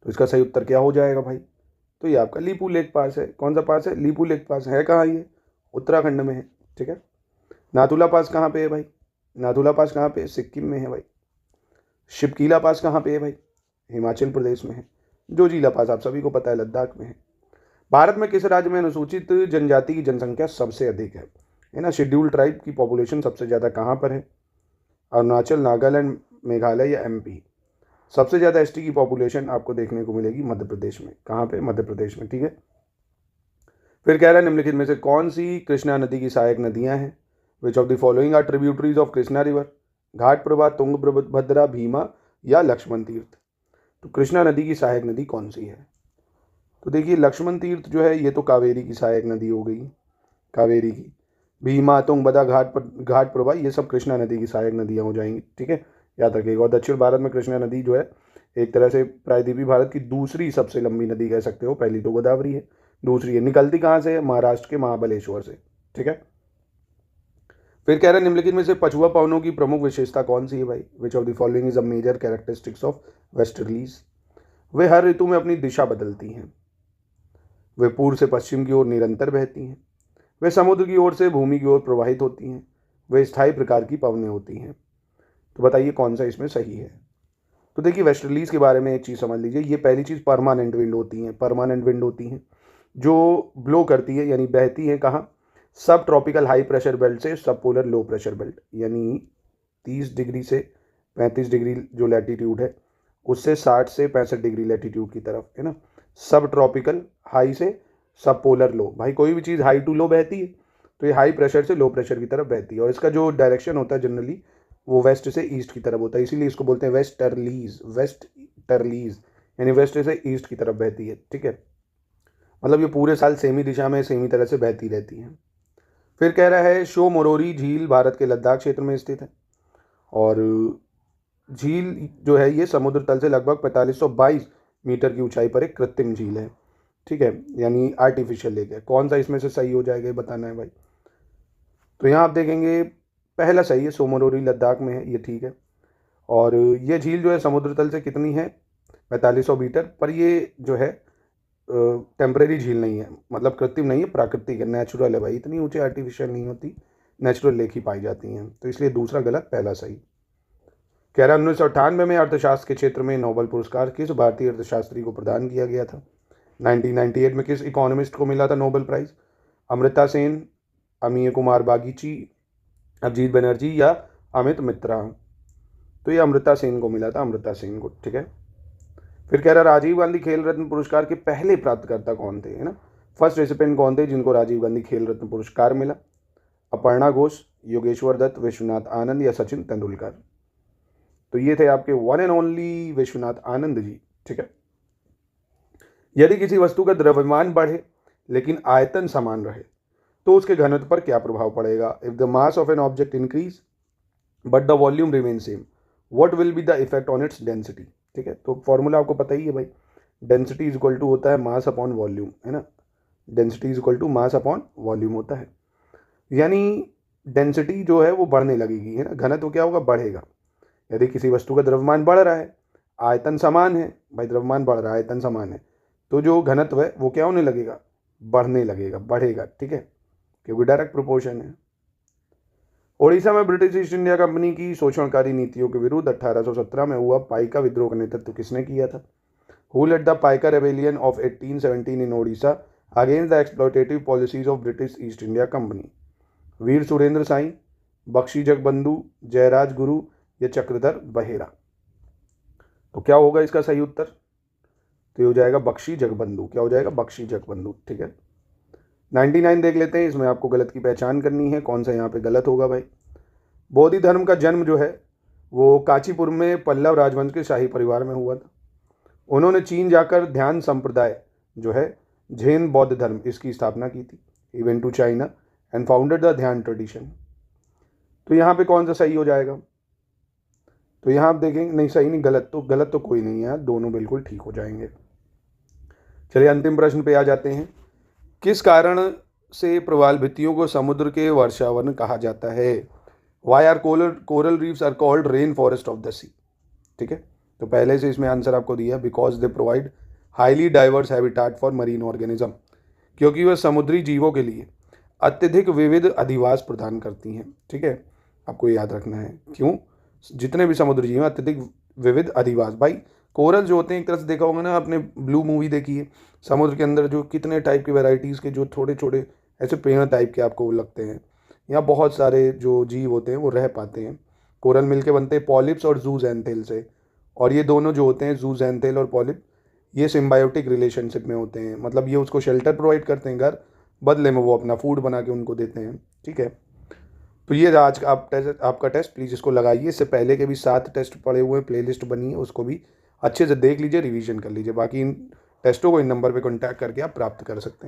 तो इसका सही उत्तर क्या हो जाएगा भाई? तो ये आपका लीपू लेक पास है। कौन सा पास है? लीपू लेक पास है। कहाँ ये? उत्तराखंड में है। ठीक है। नाथुला पास कहाँ पे है भाई? नाथुला पास कहाँ पे? सिक्किम में है भाई। शिपकीला पास कहाँ पे है भाई? हिमाचल प्रदेश में है। जोजीला पास आप सभी को पता है लद्दाख में है। भारत में किस राज्य में अनुसूचित जनजाति की जनसंख्या सबसे अधिक है ना? शेड्यूल्ड ट्राइब की पॉपुलेशन सबसे ज़्यादा कहाँ पर है? अरुणाचल, नागालैंड, मेघालय या एमपी? सबसे ज़्यादा एसटी की पॉपुलेशन आपको देखने को मिलेगी मध्य प्रदेश में। कहाँ पे? मध्य प्रदेश में। ठीक है। फिर कह रहा है निम्नलिखित में से कौन सी कृष्णा नदी की सहायक नदियाँ हैं? Which of the following are tributaries of Krishna river? Ghataprabha, Tungabhadra, Bhima या लक्ष्मण तीर्थ? तो कृष्णा नदी की सहायक नदी कौन सी है? तो देखिए लक्ष्मण तीर्थ जो है ये तो कावेरी की सहायक नदी हो गई, कावेरी की। भीमा, तुंगभद्रा, घाट प्रभा ये सब कृष्णा नदी की सहायक नदियाँ हो जाएंगी। ठीक है, याद रखिएगा। और दक्षिण भारत में कृष्णा नदी जो है एक तरह से प्रायद्वीपीय भारत की दूसरी सबसे लंबी नदी कह सकते हो। पहली तो गोदावरी है, दूसरी है निकलती कहाँ से है? महाराष्ट्र के महाबलेश्वर से। ठीक है। फिर कह रहे हैं निम्नलिखित में से पछुआ पवनों की प्रमुख विशेषता कौन सी है भाई? Which of the following is a major characteristics of westerlies? वे हर ऋतु में अपनी दिशा बदलती हैं, वे पूर्व से पश्चिम की ओर निरंतर बहती हैं, वे समुद्र की ओर से भूमि की ओर प्रवाहित होती हैं, वे स्थायी प्रकार की पवनें होती हैं। तो बताइए कौन सा इसमें सही है? तो देखिए वेस्टर्लीज के बारे में एक चीज़ समझ लीजिए। ये पहली चीज़ परमानेंट विंड होती हैं। परमानेंट विंड होती हैं जो ब्लो करती है, यानी बहती है कहाँ? सब ट्रॉपिकल हाई प्रेशर बेल्ट से सब पोलर लो प्रेशर बेल्ट, यानी 30 डिग्री से 35 डिग्री जो लैटीट्यूड है उससे 60 से 65 डिग्री लैटीट्यूड की तरफ, है ना। सब ट्रॉपिकल हाई से सब पोलर लो। भाई कोई भी चीज़ हाई टू लो बहती है तो ये हाई प्रेशर से लो प्रेशर की तरफ बहती है। और इसका जो डायरेक्शन होता है जनरली वो वेस्ट से ईस्ट की तरफ होता है, इसीलिए इसको बोलते हैं वेस्टर्लीज। वेस्टर्लीज यानी वेस्ट से ईस्ट की तरफ बहती है। ठीक है, मतलब ये पूरे साल सेम ही दिशा में सेम ही तरह से बहती रहती है। फिर कह रहा है शो मोरोरी झील भारत के लद्दाख क्षेत्र में स्थित है और झील जो है ये समुद्र तल से लगभग 4522 मीटर की ऊंचाई पर एक कृत्रिम झील है। ठीक है, यानी आर्टिफिशियल लेक है। कौन सा इसमें से सही हो जाएगा ये बताना है भाई। तो यहाँ आप देखेंगे पहला सही है, सोमोरोरी लद्दाख में है, ये ठीक है। और ये झील जो है समुद्र तल से कितनी है? 4500 मीटर। पर ये जो है टेम्परेरी झील नहीं है, मतलब कृत्रिम नहीं है, प्राकृतिक है, नेचुरल है भाई। इतनी ऊंची आर्टिफिशियल नहीं होती, नेचुरल लेक ही पाई जाती हैं। तो इसलिए दूसरा गलत, पहला सही। कह रहा 1998 में अर्थशास्त्र के क्षेत्र में नोबेल पुरस्कार किस भारतीय अर्थशास्त्री को प्रदान किया गया था? 1998 में किस इकोनॉमिस्ट को मिला था नोबेल प्राइज? अमृता सेन, अमीय कुमार बागीची, अभिजीत बनर्जी या अमित मित्रा? तो ये अमृता सेन को मिला था, अमृता सेन को। ठीक है। फिर कह रहा राजीव गांधी खेल रत्न पुरस्कार के पहले प्राप्तकर्ता कौन थे, है ना। फर्स्ट रेसिपेंट कौन थे जिनको राजीव गांधी खेल रत्न पुरस्कार मिला? अपर्णा घोष, योगेश्वर दत्त, विश्वनाथ आनंद या सचिन तेंदुलकर? तो ये थे आपके one and only Vishwanath Anand ji. ठीक है। यदि किसी वस्तु का द्रव्यमान बढ़े लेकिन आयतन समान रहे तो उसके घनत्व पर क्या प्रभाव पड़ेगा? If the mass of an object increase but the volume remain same, what will be the effect on its density? ठीक है, तो फॉर्मूला आपको पता ही है भाई, डेंसिटी इज इक्वल टू होता है मास अपॉन वॉल्यूम, है ना। Density is equal to mass upon volume होता है। यानी डेंसिटी जो है वो बढ़ने लगेगी, है ना, घनत्व क्या होगा, बढ़ेगा। यदि किसी वस्तु का द्रव्यमान बढ़ रहा है, आयतन समान है, भाई द्रव्यमान बढ़ रहा है, आयतन समान है, तो जो घनत्व है वो क्या होने लगेगा, बढ़ने लगेगा, बढ़ेगा, ठीक है, क्योंकि डायरेक्ट प्रोपोर्शन है। ओडिशा में ब्रिटिश ईस्ट इंडिया कंपनी की शोषणकारी नीतियों के विरुद्ध 1817 में हुआ पाइका विद्रोह का नेतृत्व किसने किया था? Who led the Paika Rebellion of 1817 in Odisha against the exploitative policies of British East India Company? वीर सुरेंद्र साई, बख्शी जगबंधु, जयराज गुरु या चक्रधर बहेरा? तो क्या होगा इसका सही उत्तर? तो ये हो जाएगा बख्शी जगबंधु। क्या हो जाएगा? बख्शी जगबंधु, ठीक है। 99 देख लेते हैं, इसमें आपको गलत की पहचान करनी है, कौन सा यहाँ पे गलत होगा भाई। बौद्ध धर्म का जन्म जो है वो कांचीपुर में पल्लव राजवंश के शाही परिवार में हुआ था। उन्होंने चीन जाकर ध्यान संप्रदाय जो है जैन बौद्ध धर्म, इसकी स्थापना की थी। He went to China and founded the Dhyan tradition. तो यहाँ पे कौन सा सही हो जाएगा? तो यहाँ आप देखेंगे, नहीं सही नहीं, गलत तो कोई नहीं है, दोनों बिल्कुल ठीक हो जाएंगे। चलिए अंतिम प्रश्न पे आ जाते हैं। किस कारण से प्रवाल भित्तियों को समुद्र के वर्षावन कहा जाता है? Why are coral reefs are called rain forest of the sea? ठीक है, तो पहले से इसमें आंसर आपको दिया, because they provide highly diverse habitat for marine organism, क्योंकि वह समुद्री जीवों के लिए अत्यधिक विविध अधिवास प्रदान करती हैं। ठीक है, आपको याद रखना है, क्यों? जितने भी समुद्री जीव हैं अत्यधिक विविध अधिवास। भाई कोरल जो होते हैं, एक तरह से देखा होगा ना आपने, ब्लू मूवी देखी है, समुद्र के अंदर जो कितने टाइप की वैरायटीज़ के जो छोटे छोटे ऐसे पेड़ टाइप के आपको लगते हैं, यहाँ बहुत सारे जो जीव होते हैं वो रह पाते हैं। कोरल मिलके बनते हैं पॉलिप्स और जूज़ैंथेल से, और ये दोनों जो होते हैं जूज़ैंथेल और पॉलिप, ये सिम्बायोटिक रिलेशनशिप में होते हैं। मतलब ये उसको शेल्टर प्रोवाइड करते हैं घर, बदले में वो अपना फूड बना के उनको देते हैं। ठीक है, तो ये आज आपका टेस्ट, प्लीज़ इसको लगाइए। इससे पहले के भी 7 टेस्ट पड़े हुए हैं, प्लेलिस्ट बनी है, उसको भी अच्छे से देख लीजिए, रिवीजन कर लीजिए। बाकी इन टेस्टों को इन नंबर पे कांटेक्ट करके आप प्राप्त कर सकते हैं।